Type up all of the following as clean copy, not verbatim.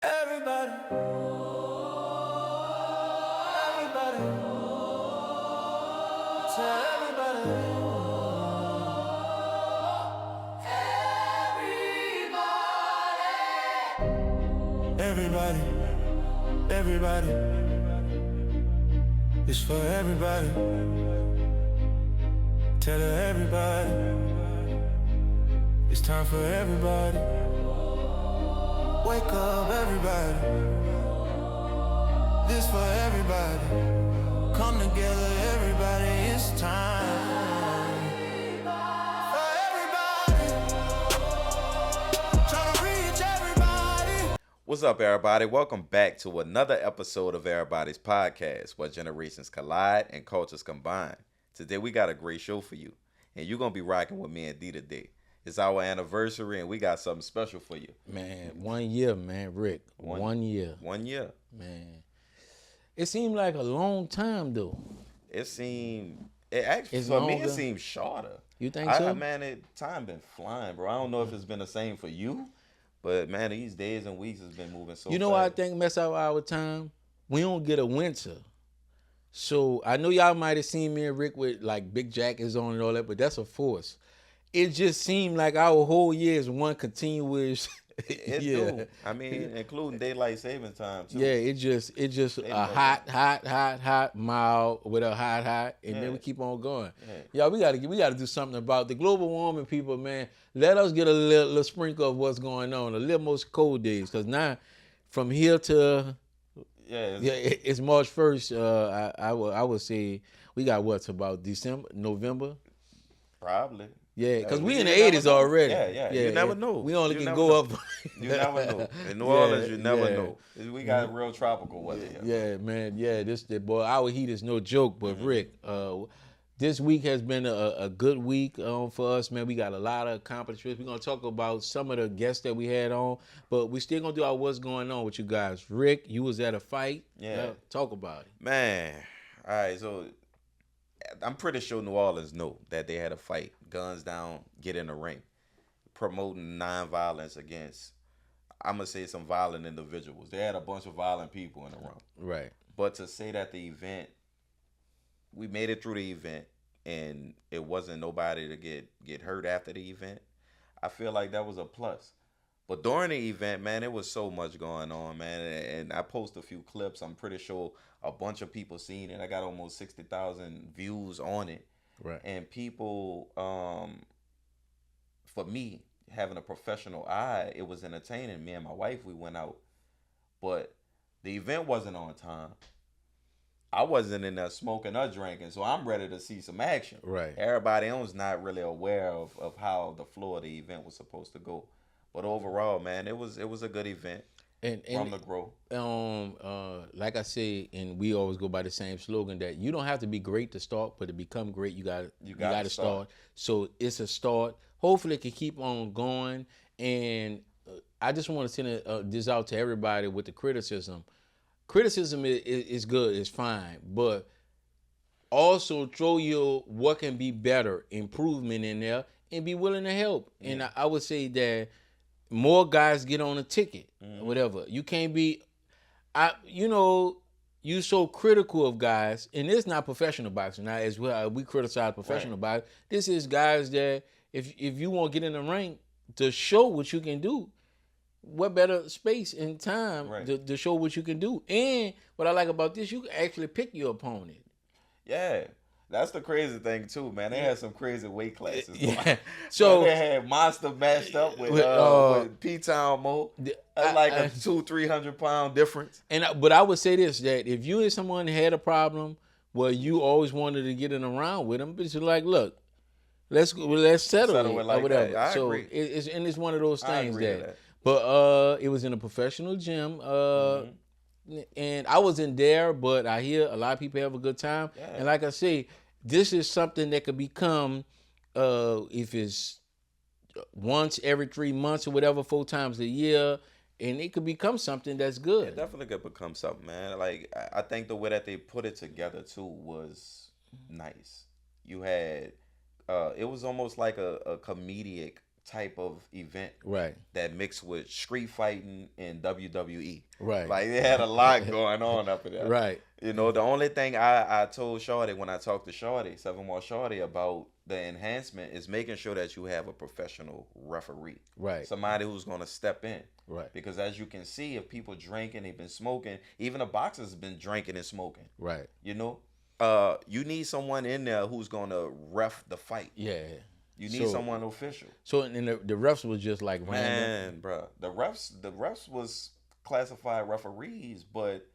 Everybody, everybody, tell everybody, everybody, it's for everybody. Tell everybody, it's time for everybody. Wake up, everybody. This for everybody. Come together, everybody. It's time for everybody. Trying to reach everybody. What's up, everybody? Welcome back to another episode of EraBody's podcast, where generations collide and cultures combine. Today, we got a great show for you, and you're going to be rocking with me and D today. It's our anniversary, and we got something special for you. Man, 1 year, man, Rick. 1 year. 1 year. Man. It seemed like a long time, though. It actually, It's for me, longer. it seemed shorter. You think so? Man, time been flying, bro. I don't know if it's been the same for you, but, man, these days and weeks has been moving so fast. You know what I think mess up our time? We don't get a winter. So I know y'all might have seen me and Rick with like big jackets on and all that, but that's a force. It just seemed like our whole year is one continuous. It yeah. do. I mean, including daylight saving time, too. Yeah, it just a hot, mild with a hot, and then we keep on going. Yeah. Y'all, we gotta do something about the global warming, people, man. Let us get a little sprinkle of what's going on, a little more cold days, because now from here to it's March 1st. I would say we got what's about December, November. Probably. Yeah, because we in the You never 80s know. already. Yeah. You never know. We only You can never go know. up. You never know. In New Orleans, you never yeah. know. We got real tropical weather here. Yeah, man. Yeah, boy, our heat is no joke. But Rick, this week has been a good week for us, man. We got a lot of accomplishments. We're gonna talk about some of the guests that we had on, but we still gonna do our what's going on with you guys. Rick, you was at a fight. Yeah. Talk about it. Man. All right, so I'm pretty sure New Orleans know that they had a fight. Guns down, get in the ring. Promoting nonviolence against, I'm going to say, some violent individuals. They had a bunch of violent people in the room. Right. But to say that the event, we made it through the event and it wasn't nobody to get hurt after the event, I feel like that was a plus. But during the event, man, it was so much going on, man. And I posted a few clips. I'm pretty sure a bunch of people seen it. I got almost 60,000 views on it. Right. And people, for me, having a professional eye, it was entertaining. Me and my wife, we went out. But the event wasn't on time. I wasn't in there smoking or drinking, so I'm ready to see some action. Right. Everybody else not really aware of how the flow of the event was supposed to go. But overall, man, it was a good event from the grow. Like I say, and we always go by the same slogan that you don't have to be great to start, but to become great, you got to start. So it's a start. Hopefully, it can keep on going. And I just want to send this out to everybody with the criticism. Criticism is good, it's fine, but also throw your what can be better improvement in there and be willing to help. Yeah. And I would say that more guys get on a ticket, whatever. You can't be, you so critical of guys, and it's not professional boxing. Now, as well, we criticize professional boxing. This is guys that if you want to get in the ring to show what you can do, what better space and time to show what you can do. And what I like about this, you can actually pick your opponent. Yeah. That's the crazy thing too, man. They had some crazy weight classes. Yeah. So they had Monster matched up with P-Town Mo. That's like a 200-300 pound difference. But I would say this, that if you and someone had a problem where you always wanted to get in around with them, but you're like, look, let's settle it like or whatever. I so agree. It's one of those things that. But it was in a professional gym. And I wasn't there, but I hear a lot of people have a good time. Yeah. And like I say, this is something that could become, if it's once every 3 months or whatever, 4 times a year, and it could become something that's good. It definitely could become something, man. Like, I think the way that they put it together, too, was nice. You had, it was almost like a comedic type of event. Right. That mixed with street fighting and WWE. Right. Like they had a lot going on up in there. Right. You know, the only thing I told Shorty when I talked to Shorty, Seven More Shorty, about the enhancement is making sure that you have a professional referee. Right. Somebody who's going to step in. Right. Because as you can see, if people drinking, they've been smoking, even the boxers have been drinking and smoking. Right. You know? You need someone in there who's going to ref the fight. Yeah. You need someone official. So and the refs was just like random. Man, bro. The refs was classified referees, but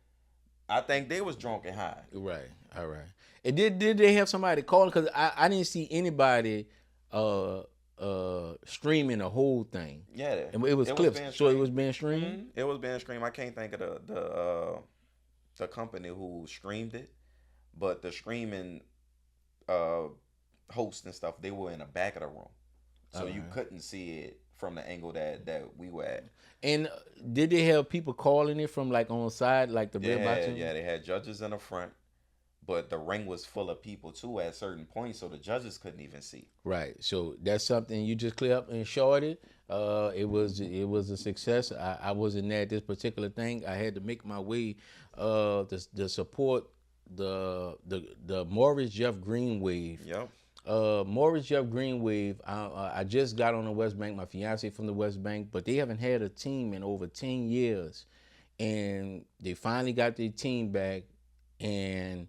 I think they was drunk and high. Right. All right. And did they have somebody calling? Because I didn't see anybody streaming the whole thing. Yeah. And it was clips. So it was being streamed? Mm-hmm. It was being streamed. I can't think of the company who streamed it, but the streaming hosts and stuff, they were in the back of the room. So you couldn't see it from the angle that we were at. And did they have people calling it from like on the side, like the red boxing? Yeah, they had judges in the front, but the ring was full of people too at certain points, so the judges couldn't even see. Right. So that's something you just clear up and short it. It was a success. I wasn't there at this particular thing. I had to make my way to support the Morris Jeff Green wave. Yep. Morris Jeff Green wave. I just got on the West Bank. My fiance from the West Bank, but they haven't had a team in over 10 years, and they finally got their team back. And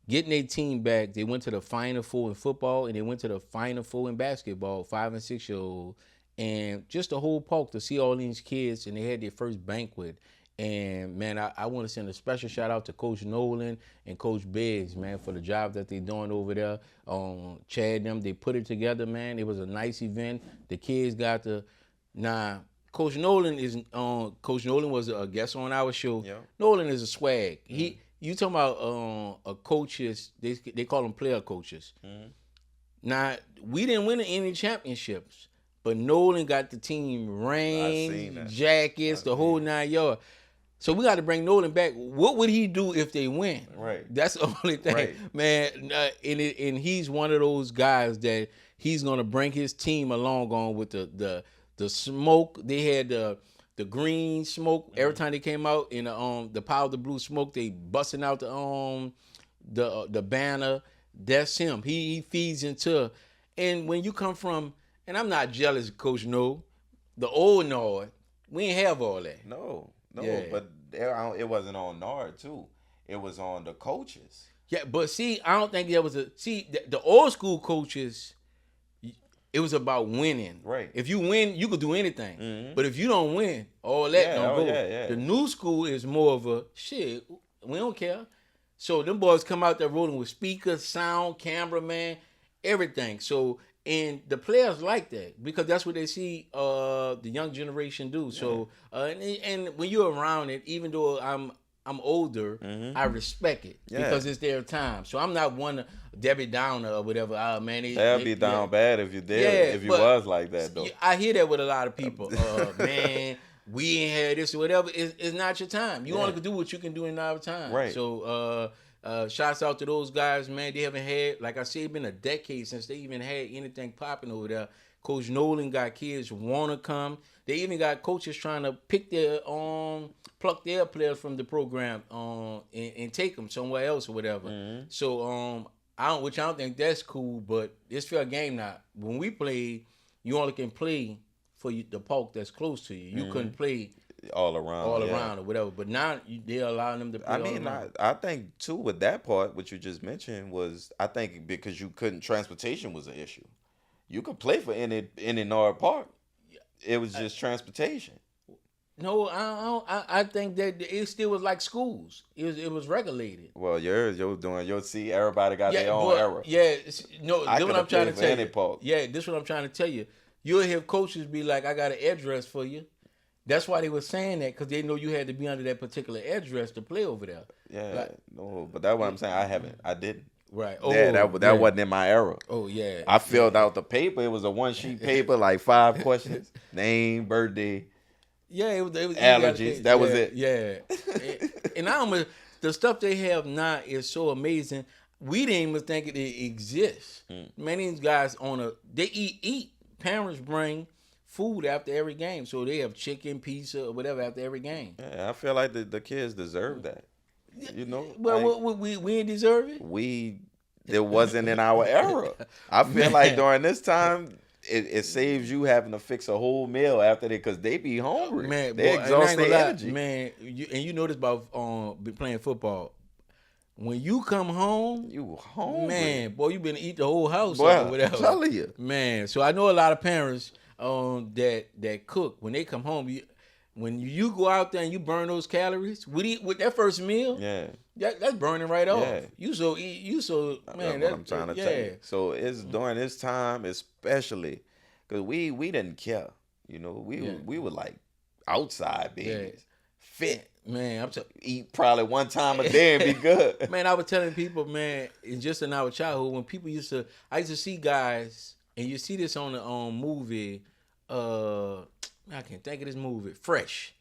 getting their team back, they went to the Final Four in football, and they went to the Final Four in basketball. 5 and 6 year old, and just the whole park to see all these kids, and they had their first banquet. And, man, I want to send a special shout-out to Coach Nolan and Coach Biggs, man, for the job that they're doing over there. Chad them, they put it together, man. It was a nice event. The kids got to – now, Coach Nolan was a guest on our show. Yeah. Nolan is a swag. Mm-hmm. You talking about coaches, they call them player coaches. Mm-hmm. Now, we didn't win any championships, but Nolan got the team ring, jackets, the whole 9 yards. So we got to bring Nolan back. What would he do if they win? Right. That's the only thing, right. Man. And he's one of those guys that he's gonna bring his team along on with the smoke. They had the green smoke every time they came out in the Power of the Blue smoke. They busting out the banner. That's him. He feeds into. And when you come from, and I'm not jealous of Coach No, the old Nord, we ain't have all that. No, but it wasn't on Nard too. It was on the coaches. Yeah, but see, I don't think there was the old school coaches, it was about winning. Right. If you win, you could do anything. Mm-hmm. But if you don't win, all that don't go. Yeah. The new school is more of a shit, we don't care. So them boys come out there rolling with speakers, sound, cameraman, everything. So and the players like that because that's what they see the young generation do. So and when you're around it, even though I'm older, mm-hmm. I respect it because it's their time. So I'm not one Debbie Downer or whatever. Man, that'd be down bad if you did. If you was like that though. I hear that with a lot of people. Man, we ain't had this or whatever. It's not your time. You only can do what you can do in our time. Right. So shouts out to those guys, man. They haven't had, like I said, it's been a decade since they even had anything popping over there. Coach Nolan got kids who want to come. They even got coaches trying to pick their pluck their players from the program and take them somewhere else or whatever. Mm-hmm. So I don't think that's cool, but it's fair game now. When we played, you only can play for the park that's close to you. You couldn't play all around or whatever. But now they're allowing them to play I think too with that part, what you just mentioned was, I think because you couldn't, transportation was an issue. You could play for any Nard Park. It was just transportation. No, I think that it still was like schools. It was regulated. Well, you'll see everybody got their own era. Yeah, no, this what I'm trying to tell you. Park. Yeah, this what I'm trying to tell you. You'll hear coaches be like, I got an address for you. That's why they were saying that, because they know you had to be under that particular address to play over there. Yeah, but that's what I'm saying. I didn't. Right. That wasn't in my era. Oh, yeah. I filled out the paper. It was a one-sheet paper, like 5 questions. Name, birthday. Yeah, it was allergies. That was it. Yeah. And the stuff they have now is so amazing. We didn't even think it exists. Man, these guys they eat parents bring food after every game, so they have chicken, pizza, or whatever after every game. Yeah, I feel like the kids deserve that. You know, Well, like, we didn't deserve it. It wasn't in our era. I feel like during this time, it saves you having to fix a whole meal after they, because they be hungry. Man, they boy, exhaust and I ain't their gonna lie, energy. man. You know this about playing football. When you come home, You hungry, man, boy, you been to eat the whole house boy. up or whatever. I'm telling you, Man, so I know a lot of parents that cook when they come home. When you go out there and you burn those calories with that first meal, yeah. that's burning right off. Yeah. You so man. That's what I'm trying to tell you. So it's during this time, especially, because we didn't care. You know, we were like outside babies, fit. Man, Eat probably one time a day and be good. Man, I was telling people, man, just in our childhood, when people I used to see guys, and you see this on the movie, I can't think of this movie, Fresh.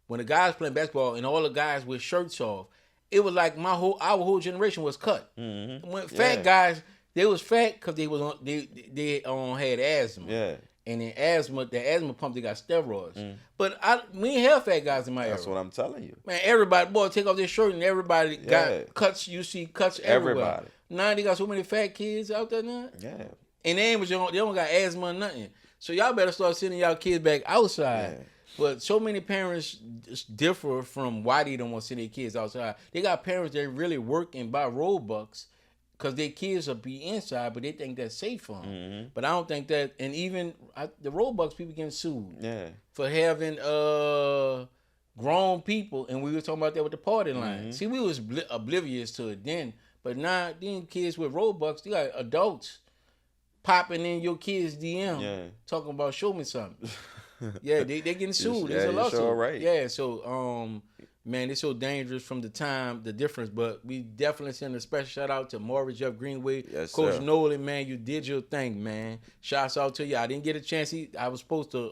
When the guys playing basketball and all the guys with shirts off, it was like our whole generation was cut. Mm-hmm. When fat guys, they was fat because they had asthma. Yeah. And the asthma pump, they got steroids. But we ain't have fat guys in my era. That's what I'm telling you. Man, everybody, boy, take off their shirt and everybody got cuts. You see cuts everywhere. Everybody. Now they got so many fat kids out there now. Yeah. And they don't got asthma or nothing. So y'all better start sending y'all kids back outside. Yeah. But so many parents differ from why they don't want to send their kids outside. They got parents that really work and buy Robux because their kids will be inside, but they think that's safe for them. Mm-hmm. But I don't think that, and even the Robux people getting sued for having grown people, and we were talking about that with the party line. Mm-hmm. See, we was oblivious to it then, but now these kids with Robux, they got adults popping in your kids' DM talking about show me something. Yeah, they getting sued. It's a lawsuit. Sure right. Yeah, so man, it's so dangerous from the difference. But we definitely send a special shout out to Morris Jeff Greenway. Yes, Coach sir. Nolan, man, you did your thing, man. Shouts out to you. I didn't get a chance. I was supposed to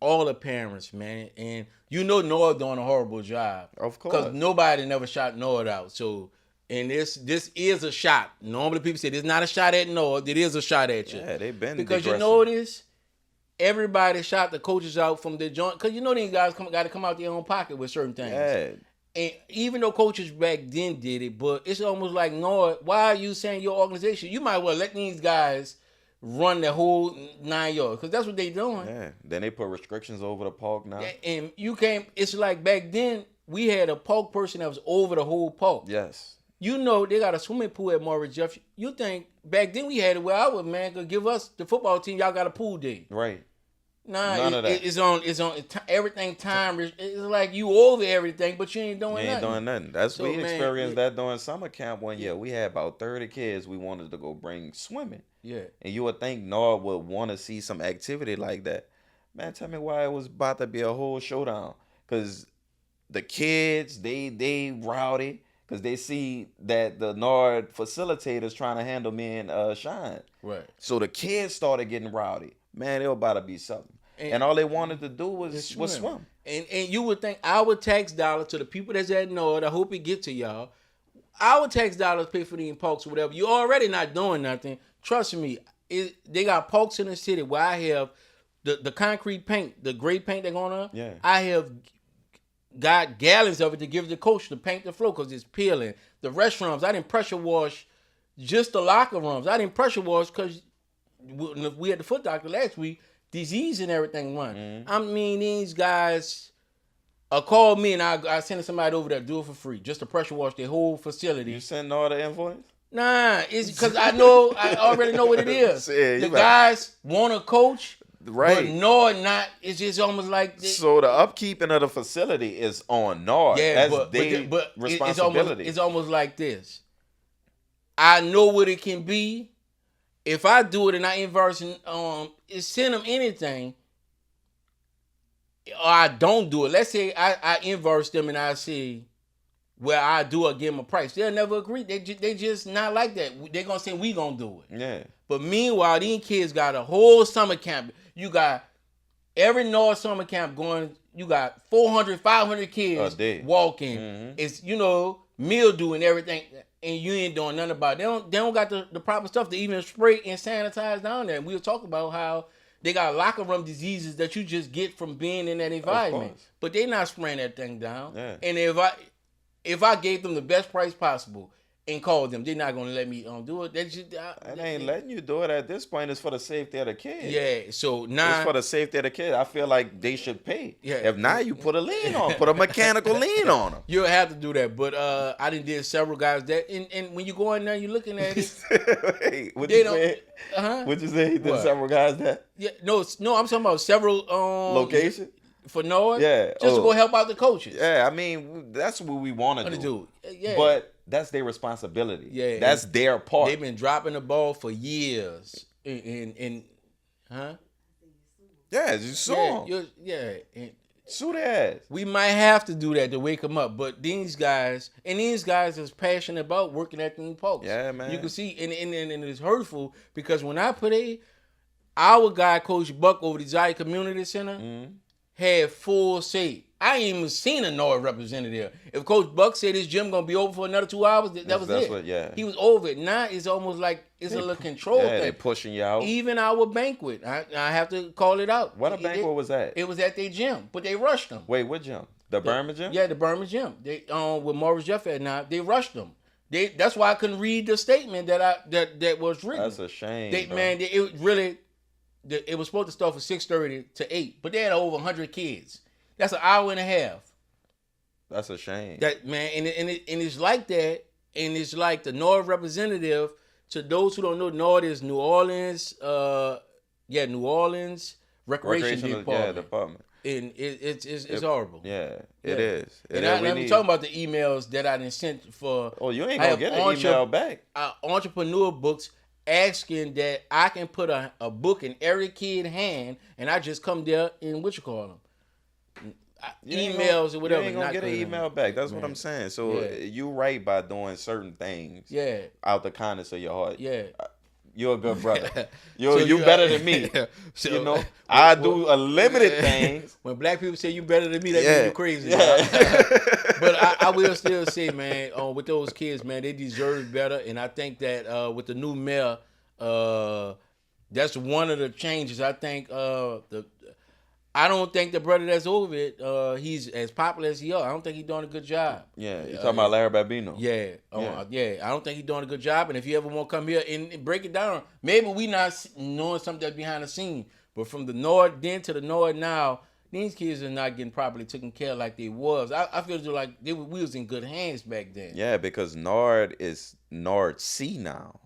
all the parents, man. And you know Noah doing a horrible job. Of course. Because nobody never shot Noah out. So and this is a shot. Normally people say it's not a shot at Noah. It is a shot at you. Yeah, they've been because digressing. you notice everybody shot the coaches out from their joint. Because you know these guys got to come out their own pocket with certain things. Yeah. And even though coaches back then did it, but it's almost like, no, why are you saying your organization? You might well let these guys run the whole 9 yards because that's what they doing. Yeah. Then they put restrictions over the park now. And you can't. It's like back then we had a park person that was over the whole park. Yes. You know they got a swimming pool at Morris Jeff. You think back then we had it where our man could give us the football team. Y'all got a pool day. Right. Nah, None of that. It's on everything time. It's like you over everything, but you ain't doing nothing. You ain't doing nothing. That's So, we man, experienced that during summer camp one year. We had about 30 kids we wanted to go bring swimming. Yeah. And you would think Nord would want to see some activity like that. Man, tell me why it was about to be a whole showdown. Because the kids, they rowdy. Because they see that the Nord facilitators trying to handle me and Shine. Right. So the kids started getting rowdy. Man, it was about to be something. And all they wanted to do was swim. And you would think our tax dollar to the people that's at Nord, I hope it get to y'all, our tax dollars pay for these parks or whatever. You already not doing nothing. Trust me, they got parks in the city where I have the concrete paint, the gray paint that's going on. Yeah. I have got gallons of it to give the coach to paint the floor because it's peeling. The restrooms, I didn't pressure wash just the locker rooms. I didn't pressure wash because we had the foot doctor last week. Disease and everything run. Mm-hmm. I mean, these guys call me and I send somebody over there to do it for free just to pressure wash their whole facility. You send all the invoice? Nah, it's because I already know what it is. Yeah, the guys want a coach, right? But Nord not. It's just almost like so the upkeeping of the facility is on Nord. Yeah, that's their responsibility. It's almost like this. I know what it can be. If I do it and I inverse send them anything, or I don't do it. Let's say I inverse them and I see where I do or give them a price. They'll never agree. They just not like that. They're going to say we going to do it. Yeah. But meanwhile, these kids got a whole summer camp. You got every North summer camp going. You got 400, 500 kids walking. Mm-hmm. It's, mildew and everything. and you ain't doing nothing about it. They don't got the proper stuff to even spray and sanitize down there. And we were talking about how they got locker room diseases that you just get from being in that environment. But they not spraying that thing down. Yeah. And if I gave them the best price possible and called them, they're not gonna let me do it. It ain't letting you do it at this point. It's for the safety of the kid. Yeah. So now it's for the safety of the kid. I feel like they should pay. Yeah. If not, you put a lien on, put a mechanical lien on them. You'll have to do that. But I did several guys that, and when you go in there, you're looking at it. Hey, what you say? What you say? He did several guys that? Yeah. No. I'm talking about several locations. For Nord, yeah, just to go help out the coaches. Yeah, I mean that's what we want to do. Yeah, but that's their responsibility. Yeah, that's their part. They've been dropping the ball for years. And yeah, you sue them. Sue their ass. We might have to do that to wake them up. But these guys is passionate about working at theme parks. Yeah, man. You can see, and it's hurtful because when I put our guy, Coach Buck, over the Zion Community Center. Mm-hmm. Had full say. I ain't even seen a Nord representative. If Coach Buck said his gym gonna be over for another 2 hours, that was it. He was over it. Now it's almost like it's a little control thing. They're pushing you out. Even our banquet, I have to call it out. What banquet was that? It was at their gym, but they rushed them. Wait, what gym? The Berman gym? Yeah, the Berman gym. They with Morris Jeff at now, they rushed them. That's why I couldn't read the statement that was written. That's a shame. It was supposed to start from 6:30 to 8, but they had over 100 kids. That's an hour and a half. That's a shame. That man, and it's like that, and it's like the Nord representative. To those who don't know, Nord is New Orleans, New Orleans Recreation Department. And it's horrible. Yeah, it is. And I'm talking about the emails that I done sent for. Oh, you ain't gonna get an email back. Entrepreneur books. Asking that I can put a book in every kid's hand, and I just come there and emails or whatever. You ain't gonna get an email back. That's what I'm saying. So you right by doing certain things. Yeah. Out the kindness of your heart. Yeah. You're a good brother. You better than me. So, I do limited things. When black people say you better than me, that means you crazy. Yeah. But I will still say, man, with those kids, man, they deserve better. And I think that with the new mayor, that's one of the changes. I think I don't think the brother that's over it, he's as popular as he is. I don't think he's doing a good job. Yeah, you talking about Larry Babino? Yeah. I don't think he's doing a good job. And if you ever want to come here and break it down, maybe we not knowing something that's behind the scene. But from the Nord then to the Nord now, these kids are not getting properly taken care of like they was. I feel like we was in good hands back then. Yeah, because Nord is Nord C now.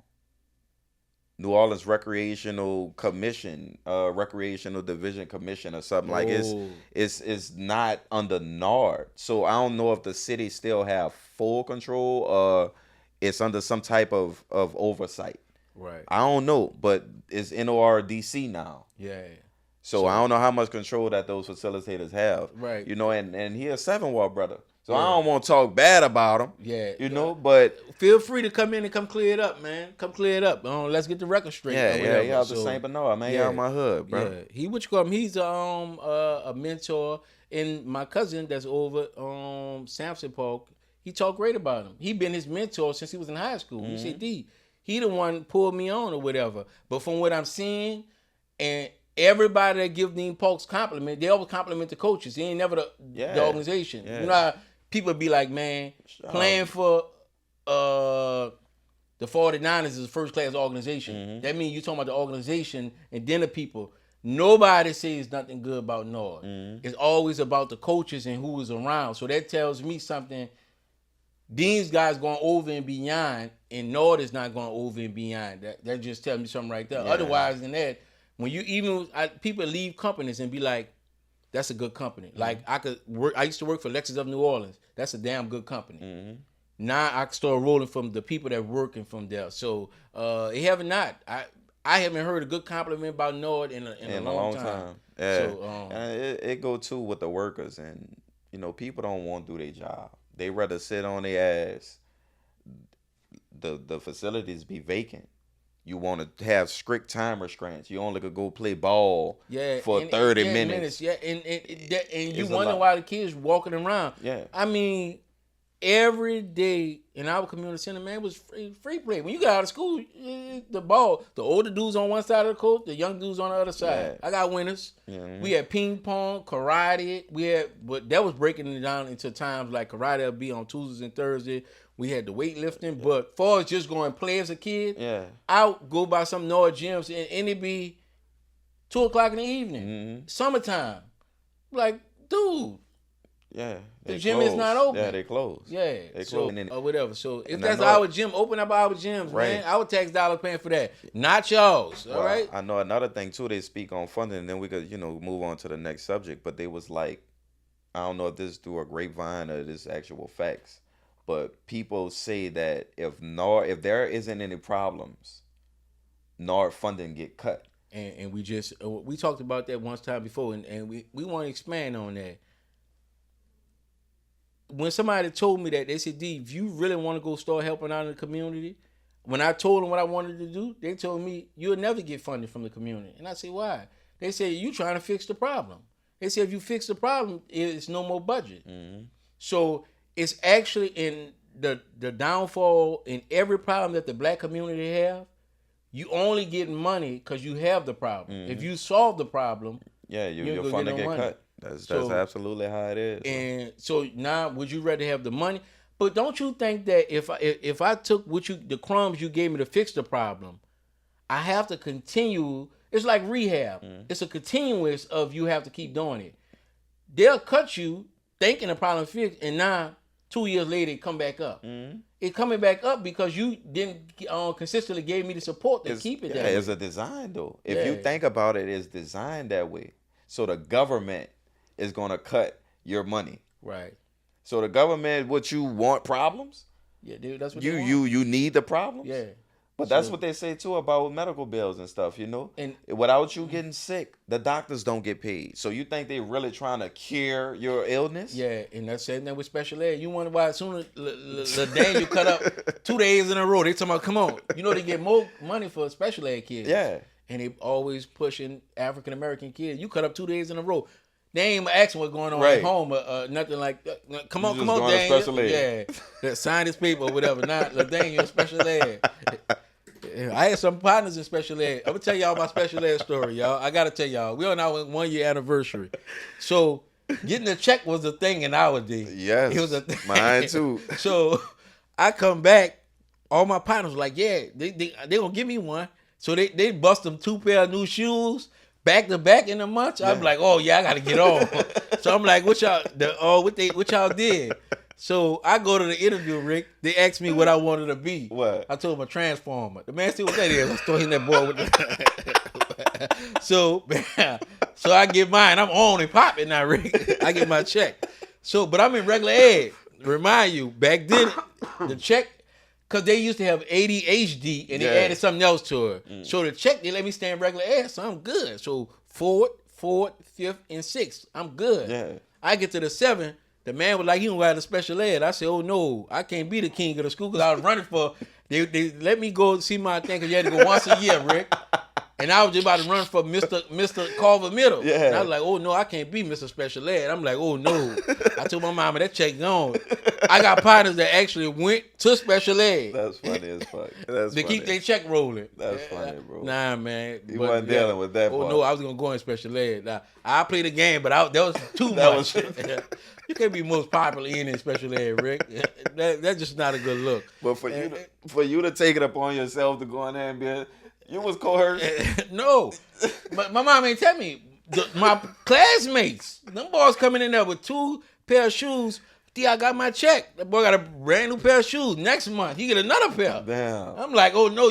New Orleans Recreational Commission, Recreational Division Commission or something like it's not under NARD. So I don't know if the city still have full control or it's under some type of oversight. Right. I don't know, but it's NORDC now. Yeah. So I don't know how much control that those facilitators have. Right. You know, and he a 7-Wall brother. So I don't want to talk bad about him. Yeah. You know, but feel free to come in and come clear it up, man. Come clear it up. Let's get the record straight. Yeah, out the St. Bernard, man. Out my hood, bro. Yeah. He's a mentor, and my cousin that's over Sampson Park, he talked great about him. He been his mentor since he was in high school. Mm-hmm. He said, he the one pulled me on or whatever. But from what I'm seeing, and everybody that give these folks compliment, they always compliment the coaches. They ain't never the organization. Yeah. You know how people be like, man, playing for the 49ers is a first-class organization. Mm-hmm. That means you talking about the organization and then the people. Nobody says nothing good about Nord. Mm-hmm. It's always about the coaches and who is around. So that tells me something. These guys going over and beyond, and Nord is not going over and beyond. That just tells me something right there. Yeah. Otherwise than that, when you people leave companies and be like, that's a good company. Mm-hmm. Like I used to work for Lexus of New Orleans. That's a damn good company. Mm-hmm. Now I can start rolling from the people that working from there. So it haven't not. I haven't heard a good compliment about Nord in a long time. Yeah. So, and it go too with the workers, and people don't want to do their job. They rather sit on their ass. The facilities be vacant. You want to have strict time restraints. You only could go play ball for 30 minutes. Yeah, and you wonder why the kids walking around. Yeah. I mean, every day in our community center, man, was free play. When you got out of school, the older dudes on one side of the court, the young dudes on the other side. I got winners. Mm-hmm. We had ping pong, karate. But that was breaking it down into times like karate will be on Tuesdays and Thursdays. We had the weightlifting, but far as just going play as a kid, I would go by some Nord gyms and it'd be 2:00 in the evening, summertime. Like, dude. Yeah, the gym is not open. Yeah, they closed. Yeah, they so closed. or whatever. So if that's our gym, open up our gyms, man. Our tax dollars paying for that, not y'all's. All right. I know another thing too. They speak on funding, and then we could move on to the next subject. But they was like, I don't know if this is through a grapevine or this actual facts, but people say that if there isn't any problems, NARD funding get cut. And we talked about that once time before, and we want to expand on that. When somebody told me that, they said, D, if you really want to go start helping out in the community, when I told them what I wanted to do, they told me, you'll never get funded from the community. And I said, why? They said, you trying to fix the problem. They said, if you fix the problem, it's no more budget. Mm-hmm. So it's actually in the downfall in every problem that the black community have, you only get money because you have the problem. Mm-hmm. If you solve the problem, your funding get cut. That's absolutely how it is. And so now, would you rather have the money? But don't you think that if I took the crumbs you gave me to fix the problem, I have to continue? It's like rehab. Mm-hmm. It's a continuous of you have to keep doing it. They'll cut you thinking the problem fixed, and now 2 years later it come back up. Mm-hmm. It coming back up because you didn't consistently gave me the support to keep it that way. It's a design though. If you think about it, it's designed that way. So the government is going to cut your money. Right. So the government, what you want problems? Yeah, dude, that's what you need the problems? Yeah. But that's what they say too about medical bills and stuff, And without you getting sick, the doctors don't get paid. So you think they really trying to cure your illness? Yeah, and that's same thing with special ed. You wonder why as soon as Daniel cut up 2 days in a row, they talking about, come on. They get more money for special ed kids. Yeah. And they always pushing African American kids. You cut up 2 days in a row. They ain't asking what's going on at home or nothing like that. Come on, Daniel. Yeah, sign this paper or whatever. Not Daniel special ed. I had some partners in special ed. I'm gonna tell y'all my special ed story, y'all. I gotta tell y'all. We on our 1 year anniversary. So getting a check was a thing in our day. Yes, it was a thing. Mine too. So I come back, all my partners were like, yeah, they gonna give me one. So they bust them 2 pair of new shoes back to back in a month. I'm like, oh yeah, I gotta get on. So I'm like, what y'all did? So I go to the interview, Rick. They asked me what I wanted to be. What? I told them a transformer. The man said, what that is? I was hitting that boy with the... So I get mine. I'm on and popping now, Rick. I get my check. But I'm in regular ed. Remind you, back then, the check, because they used to have ADHD and they added something else to it. Mm. So the check, they let me stay in regular ed, so I'm good. So fourth, fifth, and sixth, I'm good. Yeah. I get to the 7th. The man was like, he don't got a special ed. I said, oh no, I can't be the king of the school because I was running for, they let me go see my thing because you had to go once a year, Rick. And I was just about to run for Mr. Carver Middle. Yeah. And I was like, oh no, I can't be Mr. Special Ed. I'm like, oh no. I told my mama, that check gone. I got partners that actually went to special ed. That's funny as fuck. They keep their check rolling. That's funny, bro. Nah, man. You wasn't dealing with that part. Oh no, I was going to go in special ed. Nah, I played the game, but that was too much. You can't be most popular in special ed, Rick. That's just not a good look. But for you to take it upon yourself to go in there and be you was coerced? No. But my mom ain't tell me. My classmates, them boys coming in there with 2 pair of shoes. I got my check. That boy got a brand new pair of shoes. Next month, he get another pair. Damn. I'm like, oh no.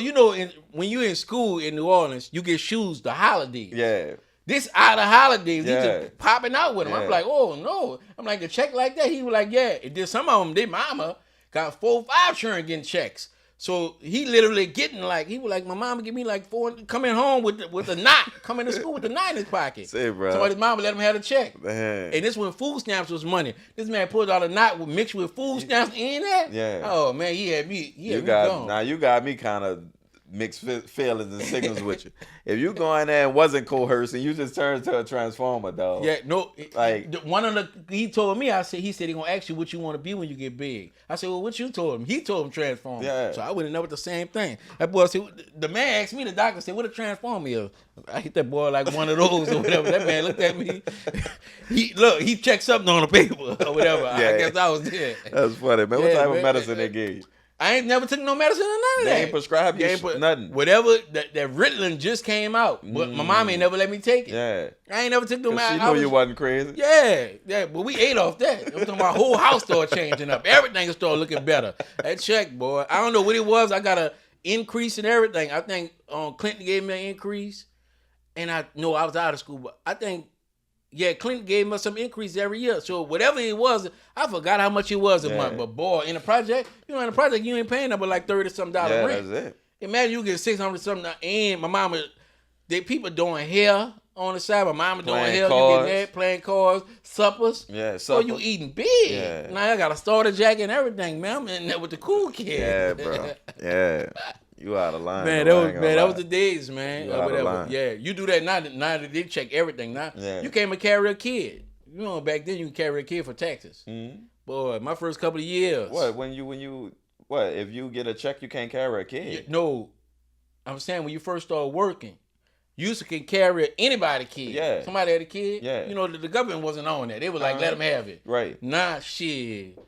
When you in school in New Orleans, you get shoes the holidays. Yeah. This out of holidays, he just popping out with them. Yeah. I'm like, oh no. I'm like, a check like that? He was like, yeah. And then some of them, their mama got 4 or 5 children getting checks. So he literally getting he was like, my mama give me 4, coming home with the knot, coming to school with the knot in his pocket. Say, bro. So his mama let him have a check. Man. And this when food stamps was money. This man pulled out a knot mixed with food stamps in that. Yeah. Oh man, he had me gone. Now you got me kind of mixed feelings and signals with you. If you go in there and wasn't coercing, you just turned to a transformer, dog. Yeah, no. Like He told me. He said he gonna ask you what you want to be when you get big. I said, well, what you told him? He told him transformer. Yeah. So I wouldn't know what the same thing. That boy said, the man asked me. The doctor said, what a transformer is. I hit that boy like one of those or whatever. That man looked at me. He checked something on the paper or whatever. Yeah. I guess I was there. That's funny, man. What type of medicine they gave you? I ain't never took no medicine or none of that. They ain't prescribed you nothing. Whatever, that Ritalin just came out, but my mom ain't never let me take it. Yeah. I ain't never took no medicine. She knew you wasn't crazy. Yeah, but we ate off that. I'm talking about whole house started changing up. Everything started looking better. That check, boy. I don't know what it was. I got an increase in everything. I think Clinton gave me an increase, and I know I was out of school, but I think, yeah, Clinton gave us some increase every year. So whatever it was, I forgot how much it was a month. But boy, in a project, you ain't paying number like $30-something rent. That's it. Imagine you get $600-something, and my mama, people doing hair on the side. My mama doing hair, you getting that, playing cards, suppers. Yeah, suppers. Boy, you eating big. Yeah. Now I got a starter jacket and everything, man. I'm in there with the cool kids. Yeah, bro. Yeah. You out of line. Man, that was the days, man. You out of line. Yeah, you do that now. Now they check everything now. Yeah. You can't even carry a kid. You know, back then you can carry a kid for taxes. Mm-hmm. Boy, my first couple of years. What? If you get a check, you can't carry a kid? No, I'm saying when you first start working, you can carry anybody's kid. Yeah. Somebody had a kid. Yeah. You know, the government wasn't on that. They were like, let them have it. Right. Nah, shit.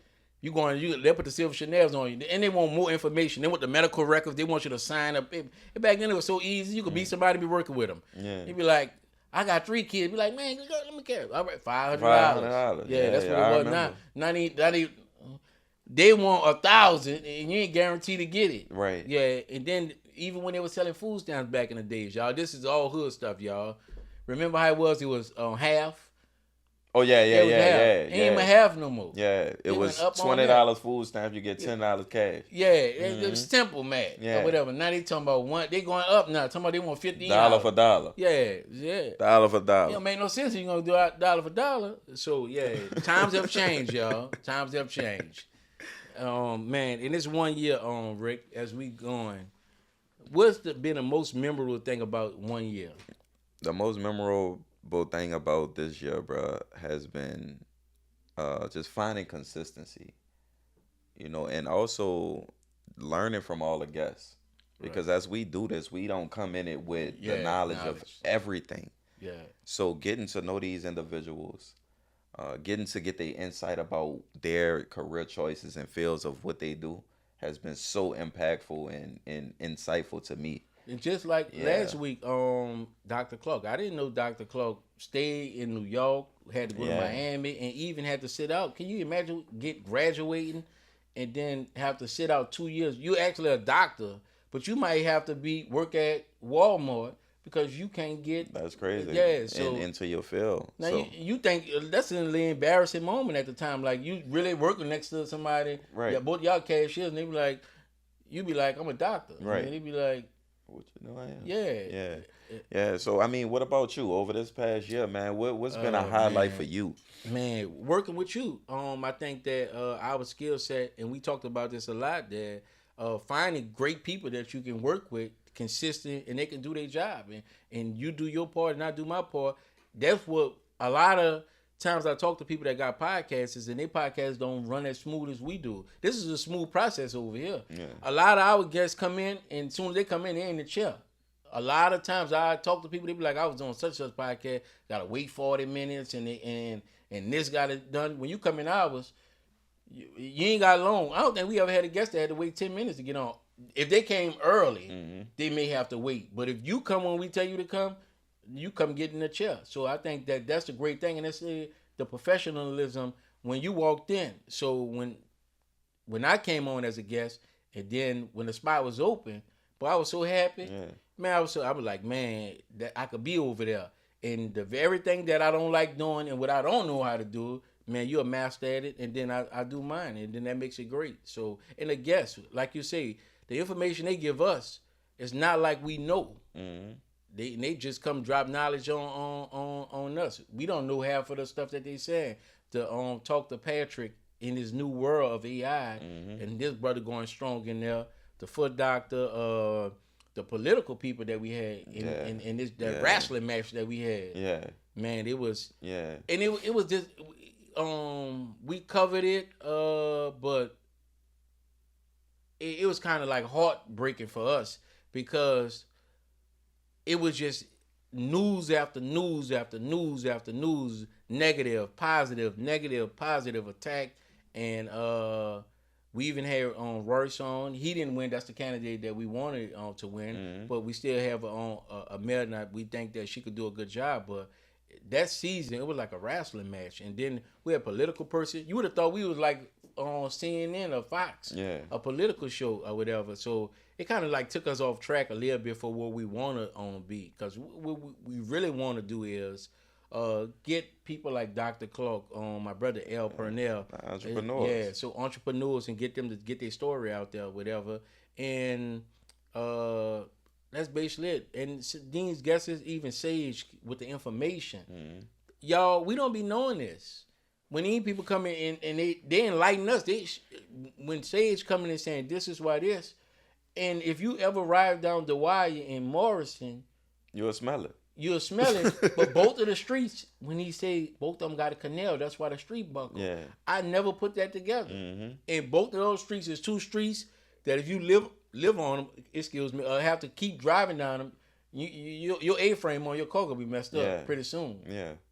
They put the silver Chanels on you, and they want more information. They want the medical records. They want you to sign up. Back then it was so easy. You could be somebody and be working with them. Yeah. You'd be like, I got 3 kids. Be like, man, let me carry. All right, $500. Yeah, that's what it was. Now they want 1,000, and you ain't guaranteed to get it. Right. Yeah, and then even when they were selling food stamps back in the days, y'all, this is all hood stuff, y'all. Remember how it was? It was half. Oh yeah. Ain't even half no more. Yeah, it was $20 food stamp. You get $10 cash. Yeah, it was simple math. Yeah, or whatever. Now they talking about one. They going up now. Talking about they want $50. Dollar for dollar. Yeah. Dollar for dollar. It don't make no sense if you gonna do dollar for dollar. So yeah, times have changed, y'all. Times have changed. Man, in this 1 year, Rick, as we going, what's been the most memorable thing about 1 year? The most memorable thing about this year, bro, has been just finding consistency, and also learning from all the guests. Because as we do this, we don't come in it with the knowledge of everything. Yeah. So getting to know these individuals, getting to get the insight about their career choices and fields of what they do has been so impactful and insightful to me. And just like last week, Dr. Clark, I didn't know Dr. Clark stayed in New York, had to go to Miami, and even had to sit out. Can you imagine graduating and then have to sit out 2 years? You're actually a doctor, but you might have to work at Walmart because you can't get. That's crazy. Yeah, so into your field. Now you think that's an embarrassing moment at the time. Like you really working next to somebody, right? Yeah, both y'all cashiers, and they be like, you be like, I'm a doctor, right? And they be like, what you know I am. Yeah. So I mean, what about you over this past year, man? What's been a highlight for you? Man, working with you. I think that our skill set, and we talked about this a lot, that finding great people that you can work with, consistent, and they can do their job, and you do your part and I do my part. That's what a lot of times I talk to people that got podcasts, and their podcasts don't run as smooth as we do. This is a smooth process over here. Yeah. A lot of our guests come in, and as soon as they come in, they're in the chair. A lot of times I talk to people, they be like, I was on such podcast, gotta wait 40 minutes, and this got it done. When you come in hours, you ain't got long. I don't think we ever had a guest that had to wait 10 minutes to get on. If they came early, they may have to wait. But if you come when we tell you to come, you come get in the chair. So I think that that's a great thing, and that's the professionalism when you walked in. So when I came on as a guest, and then when the spot was open, but I was so happy. Yeah. Man, I was like, man, that I could be over there. And the very thing that I don't like doing and what I don't know how to do, man, you're a master at it, and then I do mine, and then that makes it great. So, and the guests, like you say, the information they give us is not like we know. Mm-hmm. They just come drop knowledge on us. We don't know half of the stuff that they saying. To talk to Patrick in this new world of AI, and this brother going strong in there. The foot doctor, the political people that we had in this that wrestling match that we had. Yeah. Man, it was. Yeah. And it was just we covered it, but it was kind of like heartbreaking for us because it was just news after news after news after news, negative, positive attack, and we even had Royce on. He didn't win. That's the candidate that we wanted to win, but we still have a Mel. We think that she could do a good job, but that season it was like a wrestling match, and then we had a political person. You would have thought we was like on CNN or Fox, a political show or whatever. So it kind of like took us off track a little bit for what we want to be, because what we really want to do is get people like Dr. Clark, my brother L. Purnell, entrepreneurs. Yeah, so entrepreneurs, and get them to get their story out there, whatever. And that's basically it. And these guests, even Sage with the information, y'all, we don't be knowing this. When these people come in and they enlighten us, when Sage coming and saying this is why this, and if you ever ride down the wire in Morrison, you'll smell it. You'll smell it. But both of the streets, when he say both of them got a canal, that's why the street buckle. Yeah. I never put that together. And both of those streets is two streets that if you live on them, excuse me, have to keep driving down them, your A-frame on your car will be messed up pretty soon.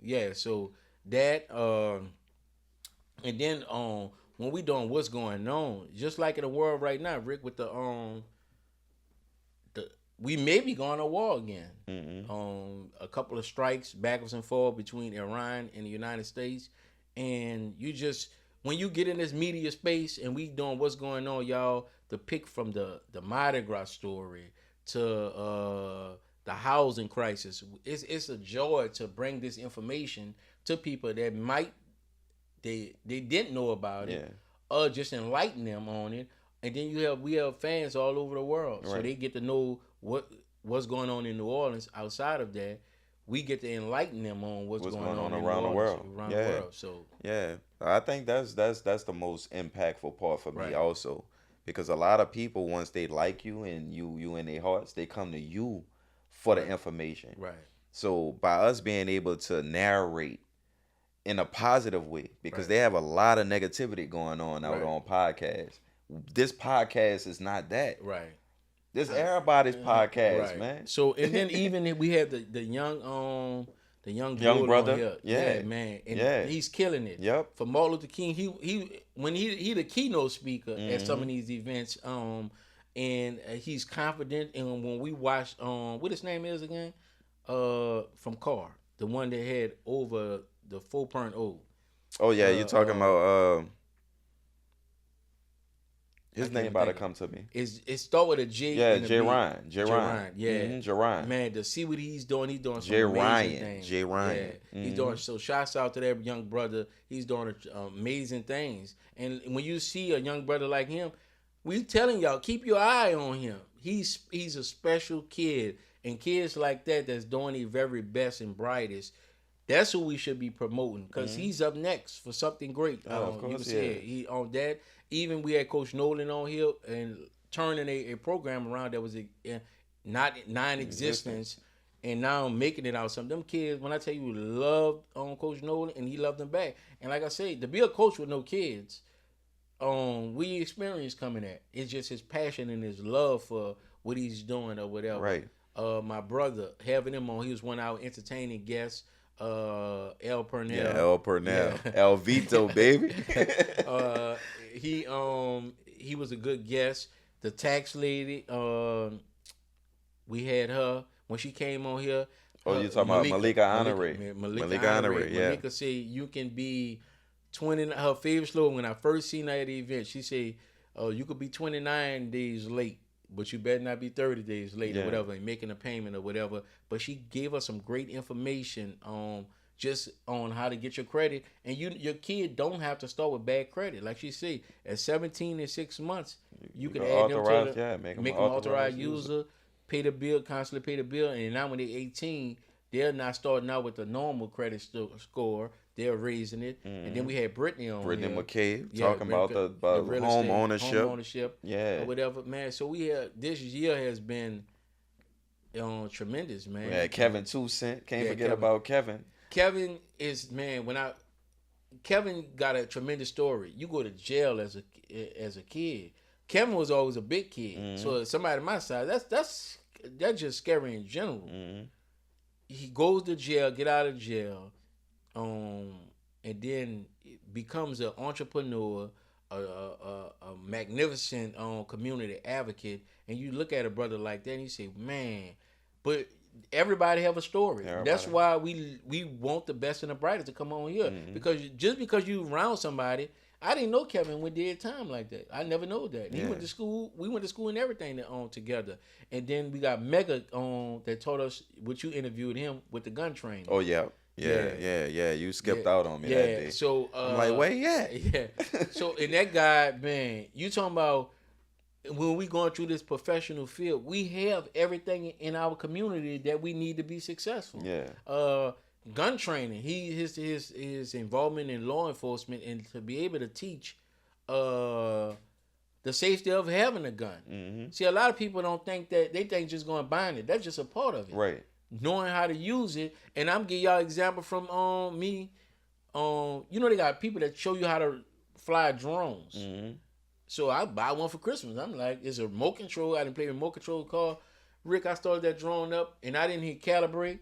Yeah. So that and then when we doing what's going on, just like in the world right now, Rick, with the we may be going to war again. A couple of strikes backwards and forwards between Iran and the United States, and you just when you get in this media space and we doing what's going on, y'all, to pick from the Mardi Gras story to the housing crisis, it's a joy to bring this information to people that might they didn't know about it, or just enlighten them on it. And then we have fans all over the world, so they get to know what's going on in New Orleans. Outside of that, we get to enlighten them on what's going on around the world. Around the world. So I think that's the most impactful part for me also, because a lot of people, once they like you and you in their hearts, they come to you for the information. Right. So by us being able to narrate in a positive way, because they have a lot of negativity going on out on podcasts. This podcast is not that. Right. This EraBody's podcast, man. So and then even we have the young brother on here. Yeah, man. And he's killing it. Yep. For Martin Luther King, he the keynote speaker at some of these events. And he's confident. And when we watched what his name is again? From Carr, the one that had over the 4.0. Oh yeah, you're talking about his name about to come to me. It start with a J. Yeah, J. Ryan. Yeah. J. Ryan. Man, to see what he's doing some J. amazing Ryan. things. J. Ryan. Yeah. He's doing, so shouts out to that young brother. He's doing amazing things. And when you see a young brother like him, we telling y'all, keep your eye on him. He's a special kid. And kids like that's doing their very best and brightest, that's who we should be promoting, because he's up next for something great. Of course, he on that. Even we had Coach Nolan on here and turning a program around that was not non-existence, and now making it out. Some of them kids, when I tell you, loved Coach Nolan, and he loved them back. And like I said, to be a coach with no kids, we experience coming at. It's just his passion and his love for what he's doing or whatever. Right. My brother, having him on, he was one of our entertaining guests. L. Purnell. Yeah, L. Purnell. Yeah. El Vito, baby. He was a good guest. The tax lady, we had her when she came on here. Oh, you're talking about Malika Honore. Malika Honore, yeah. Malika said you can be 20. Her favorite slogan when I first seen her at the event, she said, you could be 29 days late, but you better not be 30 days late or whatever, and making a payment or whatever. But she gave us some great information just on how to get your credit. And your kid don't have to start with bad credit. Like she said, at 17 and 6 months, you can add them to make them authorized user, pay the bill, constantly pay the bill. And now when they're 18, they're not starting out with the normal credit score. They're raising it. And then we had Brittany on Brittany here. McCabe talking about the real home estate, ownership. Home ownership. Yeah. Or whatever. Man, so this year has been tremendous, man. Yeah, Kevin 2 Cent. Can't forget Kevin. about Kevin. Kevin is, man, Kevin got a tremendous story. You go to jail as a kid. Kevin was always a big kid. So somebody my size, that's just scary in general. He goes to jail, get out of jail, and then becomes an entrepreneur, a magnificent community advocate. And you look at a brother like that and you say, man, but everybody have a story. Everybody. That's why we want the best and the brightest to come on here. Because just because you around somebody, I didn't know Kevin when did time like that. I never know that. He went to school. We went to school and everything together. And then we got Mega that taught us what you interviewed him with the gun training. Oh yeah. You skipped out on me that day. So I'm like, where you at? Yeah. So and that guy, man, you talking about when we going through this professional field, we have everything in our community that we need to be successful. Yeah. Gun training. His involvement in law enforcement and to be able to teach the safety of having a gun. See, a lot of people don't think that. They think just going buying it. That's just a part of it. Right. Knowing how to use it. And I'm giving y'all example from me. You know they got people that show you how to fly drones. So I buy one for Christmas. I'm like, it's a remote control. I didn't play a remote control car. Rick, I started that drone up and I didn't hit calibrate.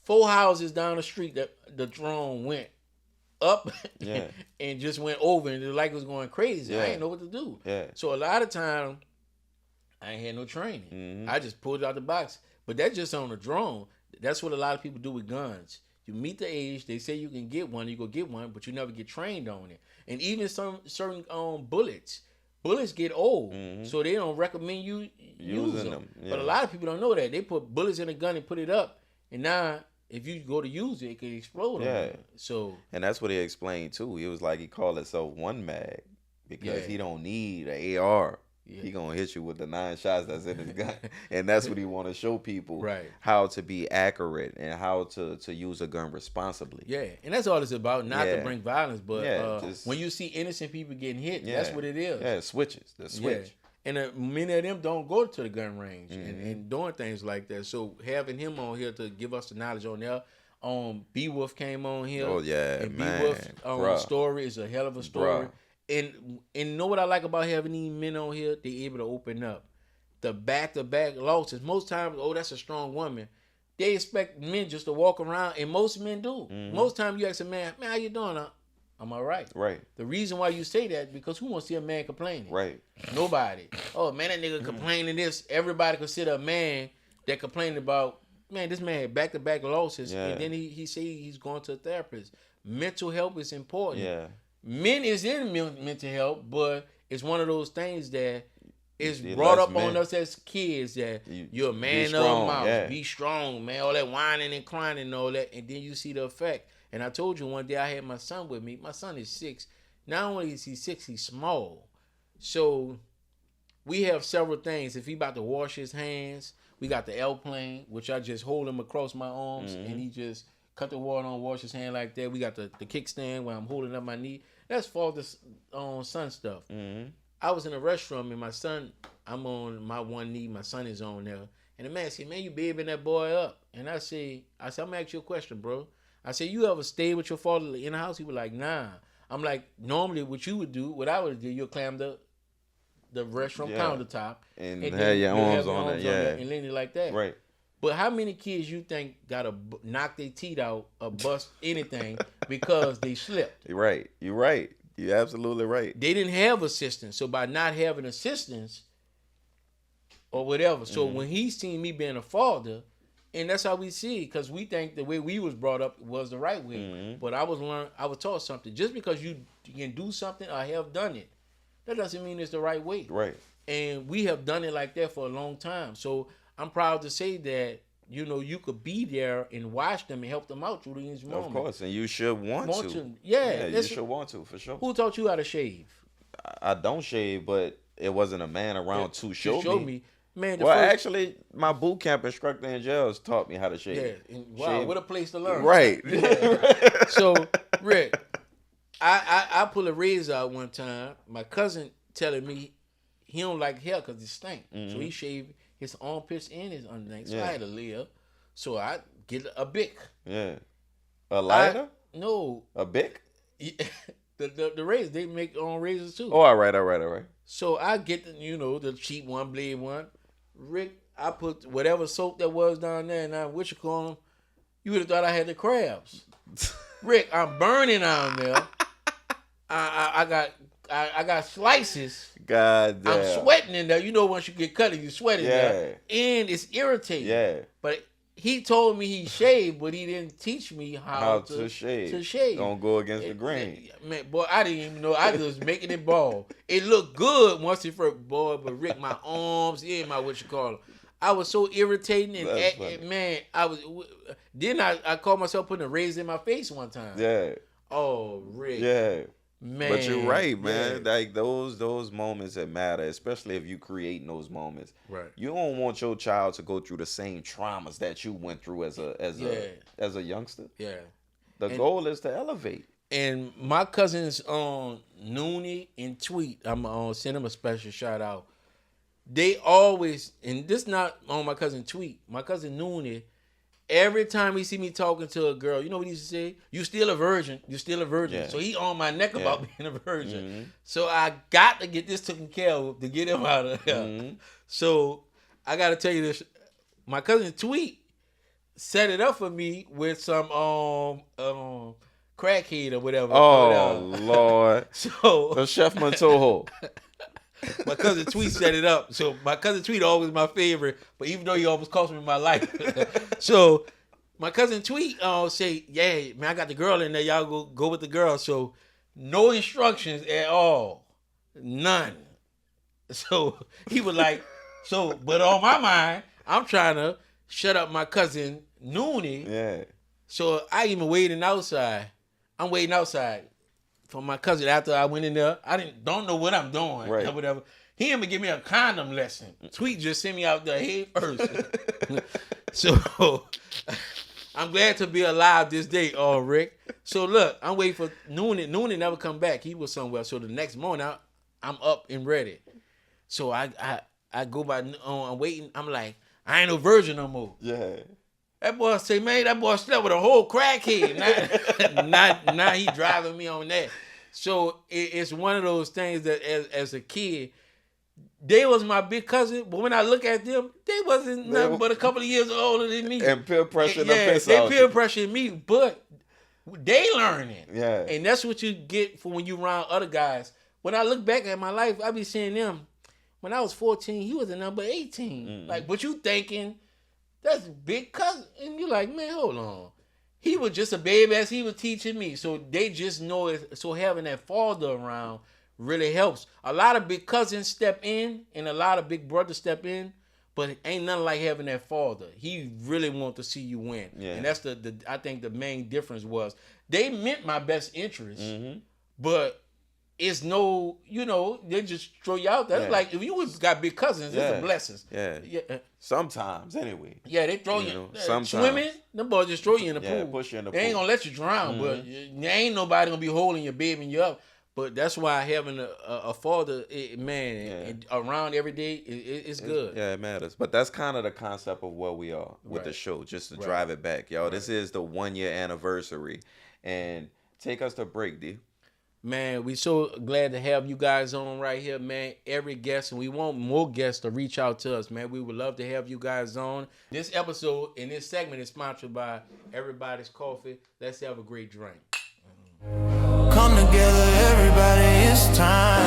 4 houses down the street that the drone went up and just went over and like it was going crazy. I didn't know what to do. So a lot of time I ain't had no training. I just pulled it out the box. But that's just on a drone. That's what a lot of people do with guns. You meet the age, they say you can get one, you go get one, but you never get trained on it. And even some certain bullets get old, so they don't recommend you using them. But a lot of people don't know that. They put bullets in a gun and put it up, and now if you go to use it, it can explode. So and that's what he explained too. He was like, he called himself one mag because he don't need an AR. He gonna hit you with the 9 shots that's in his gun, and that's what he want to show people, how to be accurate and how to use a gun responsibly. And that's all it's about. Not to bring violence, but when you see innocent people getting hit, that's what it is. The switch. And many of them don't go to the gun range and doing things like that. So having him on here to give us the knowledge on there. B Wolf came on here. Oh yeah, and man. B Wolf story is a hell of a story. Bruh. And know what I like about having these men on here? They able to open up the back-to-back losses. Most times, that's a strong woman. They expect men just to walk around, and most men do. Most times you ask a man, how you doing? I'm all right. Right. The reason why you say that because who wants to see a man complaining? Right. Nobody. Oh man, that nigga complaining this. Everybody consider a man that complaining about, man, this man had back-to-back losses, and then he say he's going to a therapist. Mental health is important. Yeah. Men is in mental health, but it's one of those things that is brought up on us as kids that you're a man of the mouth, be strong, man. All that whining and crying and all that, and then you see the effect. And I told you one day I had my son with me. My son is 6. Not only is he 6, he's small. So we have several things. If he about to wash his hands, we got the airplane, which I just hold him across my arms, and he just cut the water on, wash his hand like that. We got the kickstand where I'm holding up my knee. That's father-son stuff. I was in a restroom and my son, I'm on my one knee, my son is on there. And the man said, man, you babying that boy up. And I said, I'm going to ask you a question, bro. I said, you ever stayed with your father in the house? He was like, nah. I'm like, normally what you would do, what I would do, you'll climb the restroom countertop. And have your arms on it, and lean it like that. Right. But how many kids you think gotta knock their teeth out or bust anything because they slipped? You're right. You're absolutely right. They didn't have assistance. So by not having assistance or whatever. So when he seen me being a father, and that's how we see it, because we think the way we was brought up was the right way. But I was taught something. Just because you can do something or have done it, that doesn't mean it's the right way. Right. And we have done it like that for a long time. So I'm proud to say that, you could be there and watch them and help them out through these moments. Of course, and you should want to. Yeah, you should want to, for sure. Who taught you how to shave? I don't shave, but it wasn't a man around to show me. Man, actually, my boot camp instructor in jail taught me how to shave. Yeah, wow, what a place to learn. Right. So, Rick, I pulled a razor out one time. My cousin telling me he don't like hair because it stink. So he shaved his armpits and his underneath. So Yeah. I had to live. So I get a Bic. Yeah. A lighter? No. A Bic? The razors, they make razors too. Oh, all right. So I get the cheap one, blade one. Rick, I put whatever soap that was down there, and what you call them? You would have thought I had the crabs. Rick, I'm burning down there. I got slices. God damn. I'm sweating in there. Once you get cut, you sweat in there, and it's irritating. Yeah. But he told me he shaved, but he didn't teach me how to shave. Don't go against the grain. Man, boy, I didn't even know. I was making it bald. It looked good once he first, boy, but Rick, my arms, I was so irritating, and man, I called myself putting a razor in my face one time. Yeah. Oh, Rick. Yeah. Man. But you're right, man. Yeah. Like those moments that matter, especially if you create those moments. Right. You don't want your child to go through the same traumas that you went through as a youngster. Yeah. The goal is to elevate. And my cousins Noonie and Tweet, I'm gonna send them a special shout out. They always, and this not on my cousin Tweet, my cousin Noonie. Every time he see me talking to a girl, you know what he used to say? You still a virgin. You still a virgin. Yeah. So he on my neck about being a virgin. Mm-hmm. So I got to get this taken care of to get him out of there. Mm-hmm. So I got to tell you this. My cousin Tweet set it up for me with some crackhead or whatever. Oh, Lord. So the Chef Montojo. My cousin Tweet set it up. So my cousin Tweet always my favorite, but even though he almost cost me my life. So my cousin Tweet say, yeah, man, I got the girl in there. Y'all go with the girl. So no instructions at all. None. So he was like, but on my mind, I'm trying to shut up my cousin Noonie. Yeah. So I even waiting outside. I'm waiting outside for my cousin after I went in there. I don't know what I'm doing or whatever. He even give me a condom lesson. Tweet just sent me out there head first. So I'm glad to be alive this day, Rick. So look, I'm waiting for Noonie. Noonie never come back. He was somewhere. So the next morning, I'm up and ready. So I go by. I'm waiting. I'm like, I ain't no virgin no more. Yeah. That boy say, man, that boy slept with a whole crackhead. Now he driving me on that. So it's one of those things that as a kid, they was my big cousin, but when I look at them, they wasn't nothing but a couple of years older than me. And peer pressure they peer pressuring me, but they learning. Yeah. And that's what you get for when you around other guys. When I look back at my life, I be seeing them. When I was 14, he was a number 18. Mm-hmm. Like, but you thinking, that's big cousin. And you're like, man, hold on. He was just a baby as he was teaching me. So they just know it. So having that father around really helps. A lot of big cousins step in and a lot of big brothers step in, but ain't nothing like having that father. He really want to see you win. Yeah. And that's I think the main difference was they meant my best interest, but it's no, they just throw you out there. It's like if you got big cousins, it's a blessing. Yeah. Sometimes, anyway. Yeah, they throw you. Sometimes. Swimming, them boys just throw you in the pool. Push you in the they pool. ain't gonna let you drown, but there ain't nobody gonna be holding your baby and you up. But that's why having a father, man, around every day, it's good. Yeah, it matters. But that's kind of the concept of where we are with the show, just to drive it back. Y'all, this is the 1 year anniversary. And take us to break, D. Man, we so glad to have you guys on right here, man. Every guest, and we want more guests to reach out to us, man. We would love to have you guys on. This episode and this segment is sponsored by EraBody's Coffee. Let's have a great drink. Come together, everybody, it's time.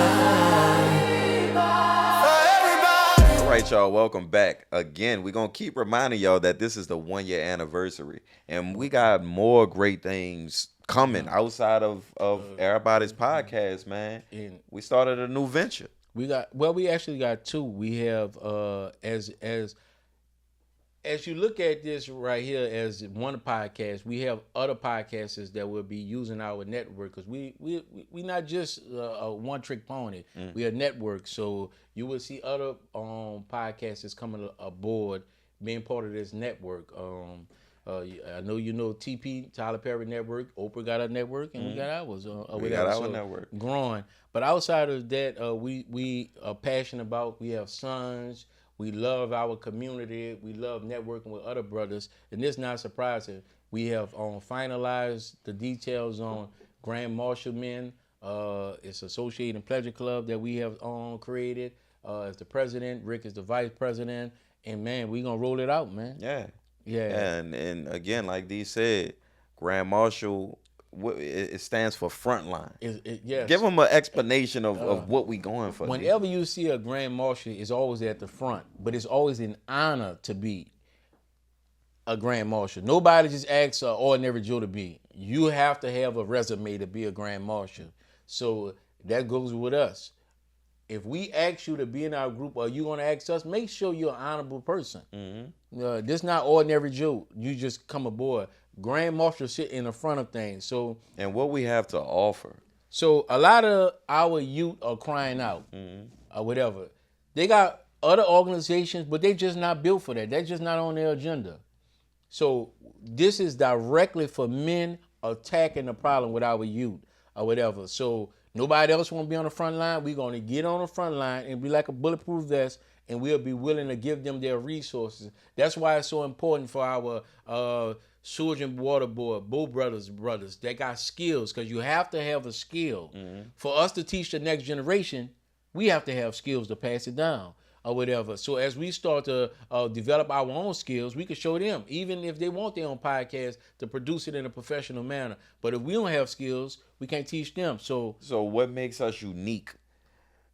All right, y'all, welcome back. Again, we're going to keep reminding y'all that this is the 1 year anniversary. And we got more great things coming outside of EraBody's podcast, man. We started a new venture. We actually got two. We have as you look at this right here as one podcast, we have other podcasters that will be using our network because we not just a one trick pony. We a network, so you will see other podcasters coming aboard, being part of this network. I know TP, Tyler Perry Network, Oprah got a network, and we got ours. We got our network. Growing. But outside of that, we are passionate about, we have sons, We love our community. We love networking with other brothers. And it's not surprising. We have finalized the details on Grand Marshal Men. It's Associate and Pleasure Club that we have created. As the president, Rick is the vice president. And, man, we're going to roll it out, man. Yeah. Yeah. And again, like D said, Grand Marshal, it stands for frontline. Yes. Give them an explanation of what we going for. Whenever you see a Grand Marshal, it's always at the front. But it's always an honor to be a Grand Marshal. Nobody just asks an ordinary Joe to be. You have to have a resume to be a Grand Marshal. So that goes with us. If we ask you to be in our group, or you going to ask us, make sure you're an honorable person. Mm-hmm. This not ordinary Joe. You just come aboard. Grand Marshal sit in the front of things. So, and what we have to offer. So a lot of our youth are crying out, or whatever. They got other organizations, but they just not built for that. They're just not on their agenda. So this is directly for men attacking the problem with our youth, or whatever. So nobody else want to be on the front line. We're going to get on the front line and be like a bulletproof vest, and we'll be willing to give them their resources. That's why it's so important for our Children Water Board, Bull brothers, that got skills, because you have to have a skill. For us to teach the next generation, we have to have skills to pass it down, or whatever. So as we start to develop our own skills, we can show them, even if they want their own podcast, to produce it in a professional manner. But if we don't have skills, we can't teach them. So what makes us unique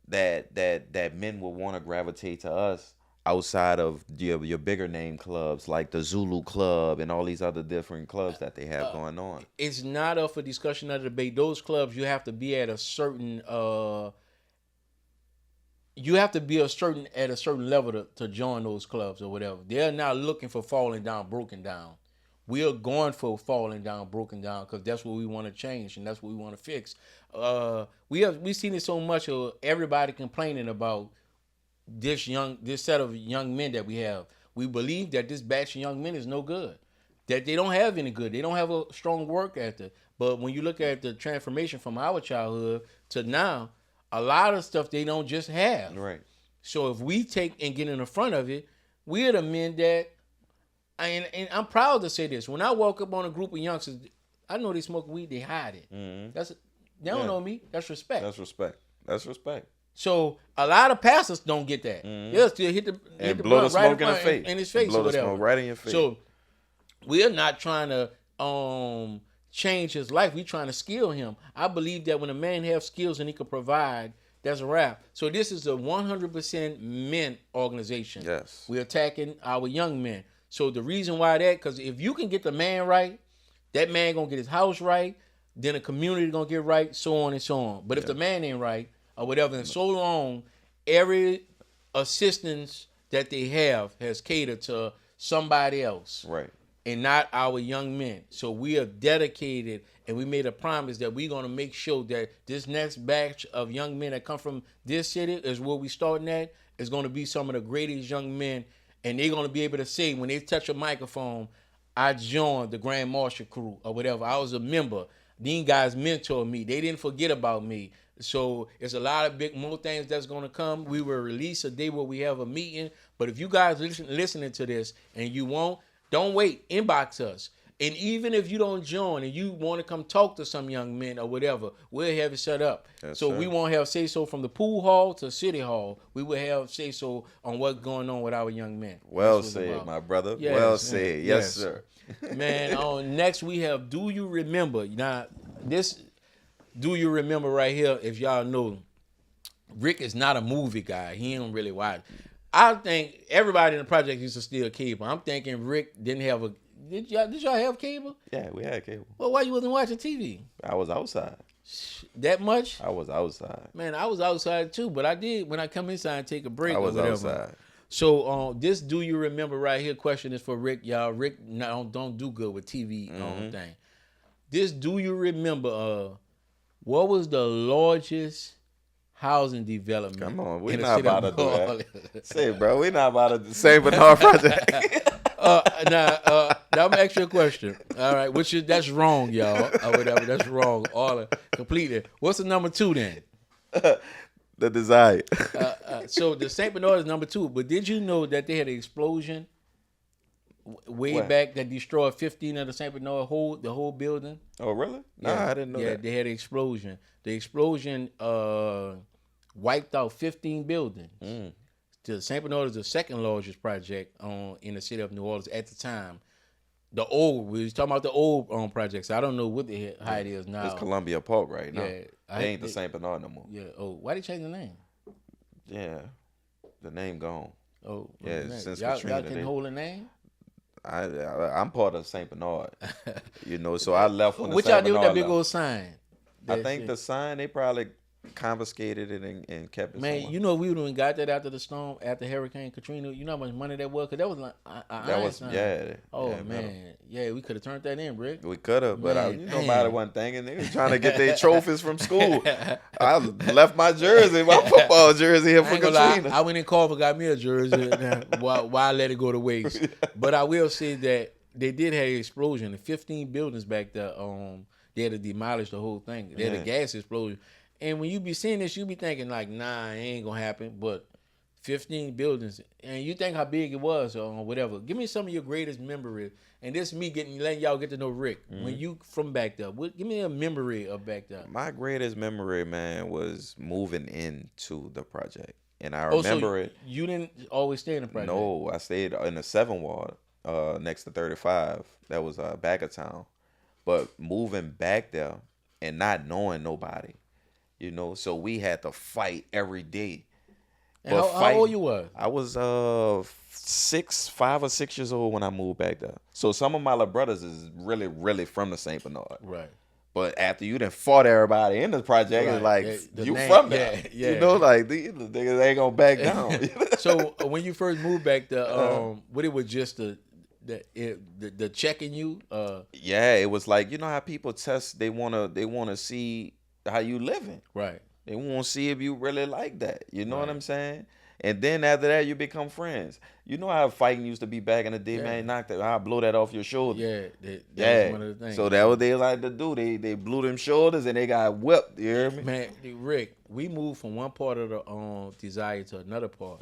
that men will want to gravitate to us outside of your bigger name clubs like the Zulu Club and all these other different clubs that they have going on? It's not up for discussion or debate. Those clubs, you have to be at a certain at a certain level to join those clubs or whatever. They're not looking for falling down, broken down. We are going for falling down, broken down, because that's what we want to change and that's what we want to fix. We've seen it so much of everybody complaining about this set of young men that we have. We believe that this batch of young men is no good, that they don't have any good. They don't have a strong work ethic. But when you look at the transformation from our childhood to now, a lot of stuff they don't just have. Right. So if we take and get in the front of it, we're the men that, and I'm proud to say this. When I walk up on a group of youngsters, I know they smoke weed, they hide it. They don't know me. That's respect. That's respect. So a lot of pastors don't get that. They'll still hit the blow the smoke right in his face blow or whatever. the smoke right in your face. So we're not trying to change his life. We're trying to skill him. I believe that when a man has skills and he can provide, that's a wrap. So this is a 100% men organization. Yes. We're attacking our young men. So the reason why because if you can get the man right, that man gonna get his house right, then the community gonna get right, so on and so on. But if the man ain't right, or whatever, and so long, every assistance that they have has catered to somebody else. Right. And not our young men. So we are dedicated, and we made a promise that we're going to make sure that this next batch of young men that come from this city is where we starting at, is going to be some of the greatest young men, and they're going to be able to say, when they touch a microphone, I joined the Grand Marshal crew or whatever. I was a member. These guys mentored me. They didn't forget about me. So it's a lot of more things that's going to come. We will release a day where we have a meeting. But if you guys listening to this and you won't, don't wait. Inbox us. And even if you don't join and you want to come talk to some young men or whatever, we'll have it set up. Yes, so we won't have say-so from the pool hall to city hall. We will have say-so on what's going on with our young men. Well said, my brother. Yes, well said. Yes, sir. Man, next we have Do You Remember? Now, this Do You Remember right here, if y'all know, Rick is not a movie guy. He don't really watch. I think everybody in the project used to steal cable. I'm thinking Rick didn't have a... Did y'all have cable? Yeah, we had cable. Well, why you wasn't watching TV? I was outside. That much? I was outside. Man, I was outside too, but I did when I come inside and take a break. I was or whatever. outside. So this Do You Remember right here question is for Rick. Y'all, Rick don't do good with TV thing. This Do You Remember, what was the largest housing development? Come on, we're not about to do that. Say, bro, we're not about to do the St. Bernard Project. Now I'm gonna ask you a question. All right, that's wrong, y'all, or whatever. That's wrong, all completely. What's the number 2 then? The Desire. So the St. Bernard is number 2. But did you know that they had an explosion way back that destroyed 15 of the St. Bernard the whole building? Oh, really? Nah, I didn't know that. Yeah, they had an explosion. The explosion wiped out 15 buildings. The St. Bernard is the second largest project in the city of New Orleans at the time. We was talking about the old projects. I don't know how it is now. It's Columbia Park right now. Yeah, They ain't the St. Bernard no more. Yeah. Oh, why they change the name? Yeah, the name gone. Oh, yeah. Since y'all Katrina, can hold a name. I'm part of St. Bernard, so I left when the What St. y'all did with Bernard that big left. old sign? I think the sign they probably confiscated it and kept it. Man, somewhere. you know we would have got that after the storm, after Hurricane Katrina. You know how much money that was? Cause that was like that was sign. Oh yeah, man, yeah, we could have turned that in, Rick. We could have, but Man, nobody wasn't thinking. They was trying to get their trophies from school. I left my jersey, my football jersey here for Katrina. I went in Carver, got me a jersey. Why I let it go to waste? But I will say that they did have an explosion. The 15 buildings back there, they had to demolish the whole thing. They had a gas explosion. And when you be seeing this, you be thinking like, nah, it ain't gonna happen. But 15 buildings, and you think how big it was or whatever. Give me some of your greatest memory. And this is me letting y'all get to know Rick. When you from back there, give me a memory of back there. My greatest memory, man, was moving into the project. And I remember it. You didn't always stay in the project? No, I stayed in the 7th ward next to 35. That was back of town. But moving back there and not knowing nobody, so we had to fight every day. And how old you were? I was 5 or 6 years old when I moved back there. So some of my little brothers is really, really from the St. Bernard. Right. But after you done fought everybody in the project, it's like, from there. Yeah. Like, these niggas ain't gonna back down. So when you first moved back there, what it was just the checking you? Yeah, it was like, you know how people test, they wanna see how you living. Right. They want to see if you really like that. You know what I'm saying? And then after that, you become friends. You know how fighting used to be back in the day, man. I'll blow that off your shoulder. Yeah, that was one of the things. So that what they like to do. They blew them shoulders and they got whipped. You hear me? Man, Rick, we moved from one part of the Desire to another part.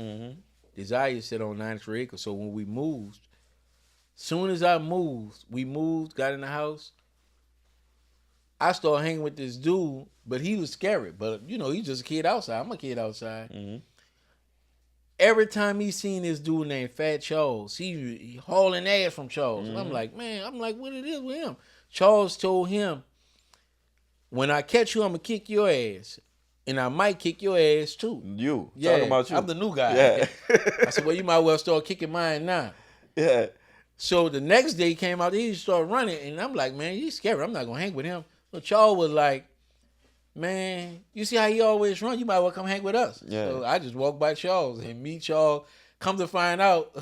Desire sit on 93 acres. So when we moved, soon as we moved, got in the house, I started hanging with this dude, but he was scary. But, he's just a kid outside. I'm a kid outside. Every time he seen this dude named Fat Charles, he hauling ass from Charles. I'm like, what it is with him? Charles told him, when I catch you, I'm going to kick your ass. And I might kick your ass, too. Talking about you. I'm the new guy. Yeah. I said, well, you might well start kicking mine now. Yeah. So the next day he came out, he started running. And I'm like, man, he's scary. I'm not going to hang with him. So Charles was like, man, you see how he always run? You might well come hang with us. Yeah. So I just walked by Charles and meet Charles. Come to find out,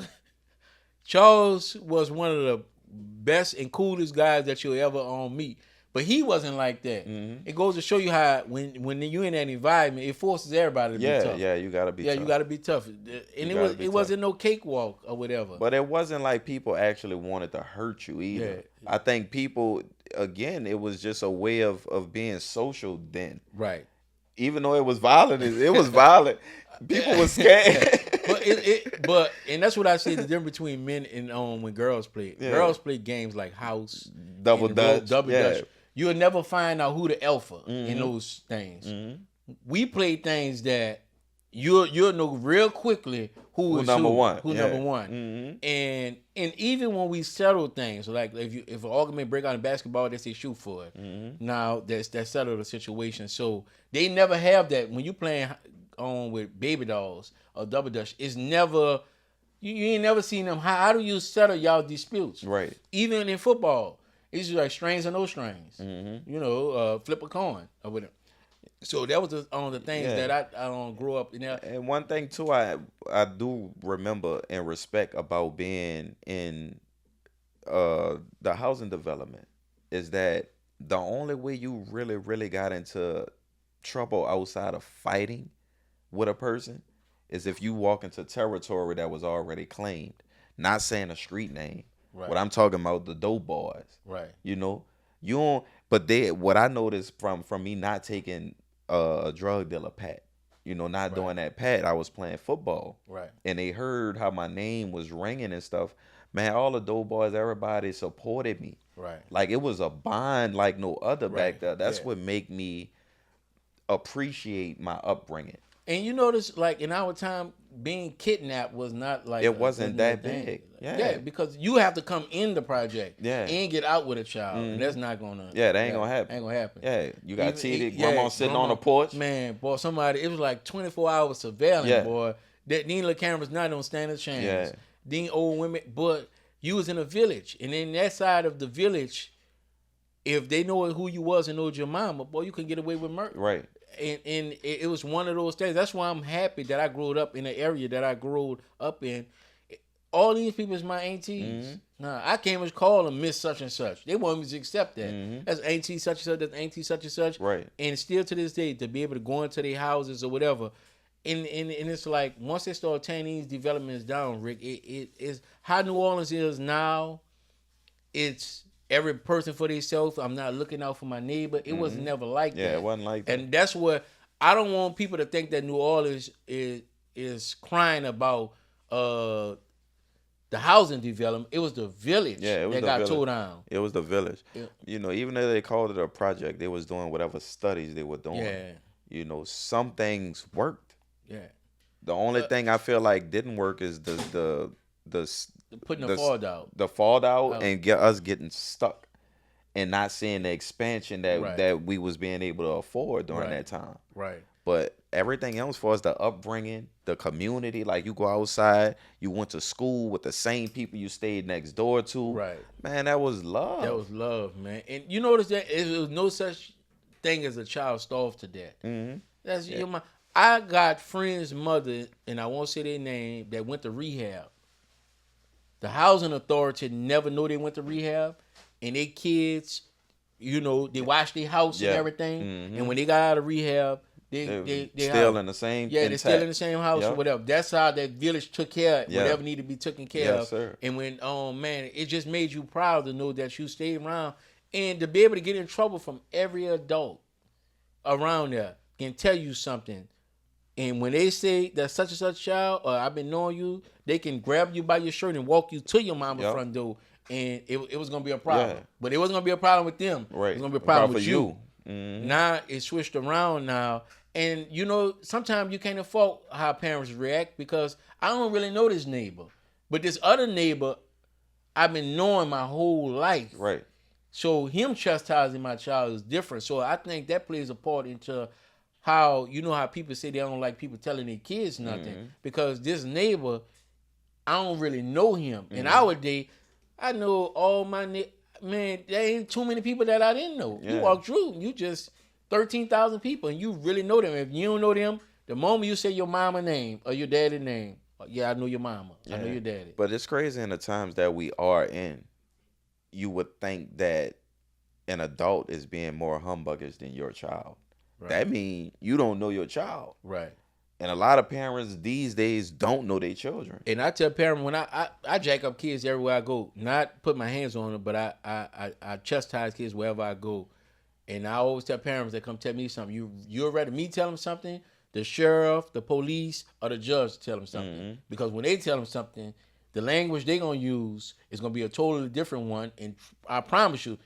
Charles was one of the best and coolest guys that you'll ever meet. But he wasn't like that. It goes to show you how when you're in that environment, it forces everybody to be tough. Yeah, you gotta be tough. You gotta be tough. And it wasn't no cakewalk or whatever. But it wasn't like people actually wanted to hurt you either. Yeah. I think people, again, it was just a way of being social then. Right. Even though it was violent, it was violent. People were scared. But and that's what I say the difference between men and when girls play. Yeah. Girls play games like house, Double Dutch. Dutch. You'll never find out who the alpha in those things. We play things that you'll know real quickly who number one. Number one. And even when we settle things, like if an argument break out in basketball, they say shoot for it. Now that settled the situation. So they never have that when you playing on with baby dolls or double dutch. It's never you ain't never seen them. How do you settle y'all disputes? Right. Even in football, it's just like strings or no strings. Flip a coin or whatever. So that was the things that I grew up in. And one thing too, I do remember and respect about being in the housing development is that the only way you really, really got into trouble outside of fighting with a person is if you walk into territory that was already claimed. Not saying a street name. Right. What I'm talking about, the dope boys. Right. You don't. But what I noticed from me not taking a drug dealer pat, not doing that pad. I was playing football. Right. And they heard how my name was ringing and stuff. Man, all the dope boys, everybody supported me. Right. Like, it was a bond like no other back Right. there. That's Yeah. what make me appreciate my upbringing. And you notice, like, in our time, being kidnapped was not like It wasn't that thing. big. Yeah. Yeah, because you have to come in the project Yeah. and get out with a child. And that's not gonna Yeah, that ain't gonna happen. Ain't gonna happen. Yeah, you got Even- seated, yeah, grandma sitting on the porch. Man, boy, somebody, it was like 24 hours surveillance, Yeah. boy. These little cameras not don't stand a chance. Yeah. These old women, but you was in a village. And in that side of the village, if they know who you was and know your mama, boy, you can get away with murder. Right. And it was one of those things. That's why I'm happy that I grew up in the area that I grew up in. All these people is my aunties. Nah, I can't even call them Miss Such and Such. They want me to accept that. That's auntie such and such. That's auntie such and such. Right. And still to this day, to be able to go into their houses or whatever, and it's like once they start tearing these developments down, Rick, it is how New Orleans is now. It's every person for themselves. I'm not looking out for my neighbor. It was never like that. Yeah, it wasn't like that. And that's what I don't want people to think that New Orleans is crying about the housing development. It was the village Yeah, it was that the got village. tore down. It was the village. Yeah. Even though they called it a project, they was doing whatever studies they were doing. Yeah. Some things worked. Yeah. The only thing I feel like didn't work is the Putting the fall out. the fall out and get us getting stuck and not seeing the expansion Right. that we was being able to afford during Right. that time. Right. But everything else for us, the upbringing, the community, like you go outside, you went to school with the same people you stayed next door to. Right. Man, that was love. That was love, man. And you notice that there was no such thing as a child starved to death. Mm-hmm. That's I got friends' mother, and I won't say their name, that went to rehab. The housing authority never knew they went to rehab, and their kids, they watched their house and everything. And when they got out of rehab, they still in the same. Yeah, they're still in the same house or whatever. That's how that village took care of whatever needed to be taken care of. Sir. And when, man, it just made you proud to know that you stayed around and to be able to get in trouble from every adult around there can tell you something. And when they say that such and such child, or I've been knowing you, they can grab you by your shirt and walk you to your mama's front door. And it was going to be a problem. Yeah. But it wasn't going to be a problem with them. Right. It was going to be a problem with for you. Mm-hmm. Now it's switched around now. And, sometimes you can't fault how parents react because I don't really know this neighbor. But this other neighbor, I've been knowing my whole life. Right. So him chastising my child is different. So I think that plays a part into how, how people say they don't like people telling their kids nothing. Because this neighbor, I don't really know him. In our day, I know all my man, there ain't too many people that I didn't know. Yeah. You walk through, you just 13,000 people, and you really know them. If you don't know them, the moment you say your mama name or your daddy name, I know your mama. I know your daddy. But it's crazy in the times that we are in. You would think that an adult is being more humbuggers than your child. Right. That means you don't know your child. Right. And a lot of parents these days don't know their children. And I tell parents when I jack up kids everywhere I go, not put my hands on them, but I chastise kids wherever I go. And I always tell parents that come tell me something. You'd rather me tell them something, the sheriff, the police, or the judge tell them something. Because when they tell them something, the language they're going to use is going to be a totally different one. And I promise you,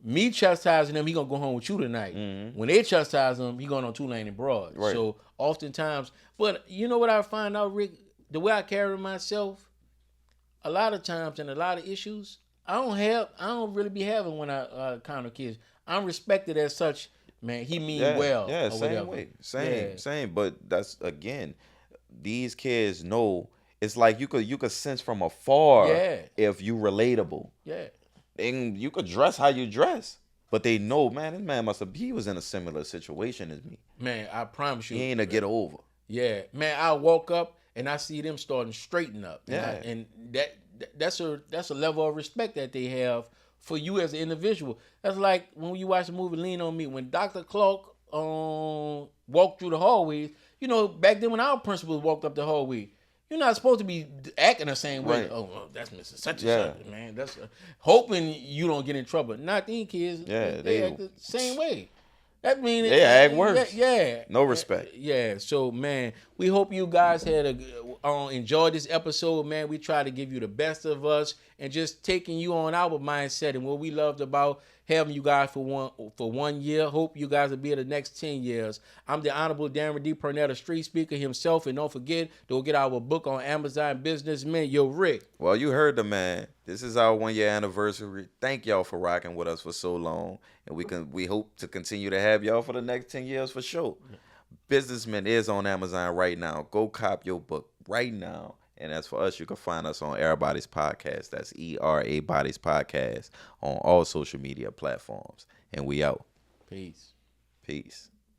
me chastising them, he going to go home with you tonight. When they chastise him, he going on Tulane and Broad. Right. So oftentimes, but you know what I find out, Rick? The way I carry myself, a lot of times and a lot of issues, I don't really be having when I encounter kids. I'm respected as such, man. He mean well. Yeah, or same whatever. way. Same. But that's, again, these kids know. It's like you could sense from afar if you relatable. Yeah. And you could dress how you dress. But they know, man, this man he was in a similar situation as me. Man, I promise you. He ain't a get over. Yeah. Man, I woke up and I see them starting to straighten up. Yeah. And that's a level of respect that they have for you as an individual. That's like when you watch the movie Lean on Me, when Dr. Clark walked through the hallways, back then when our principals walked up the hallway, you're not supposed to be acting the same way. Right. Oh, well, that's Mr. Such and Such, man. That's hoping you don't get in trouble. Not these kids. Yeah, they act the same way. That mean act worse. Yeah. No respect. Yeah. So man, we hope you guys had enjoyed this episode, man. We try to give you the best of us and just taking you on our mindset and what we loved about having you guys for 1 year. Hope you guys will be here the next 10 years. I'm the Honorable Daren D. Pernetta, street speaker himself. And don't forget to go get our book on Amazon Businessman. Yo, Rick. Well, you heard the man. This is our 1 year anniversary. Thank y'all for rocking with us for so long. And we hope to continue to have y'all for the next 10 years for sure. Businessman is on Amazon right now. Go cop your book right now. And as for us, you can find us on EraBody's podcast. That's EraBody's podcast on all social media platforms. And we out. Peace. Peace.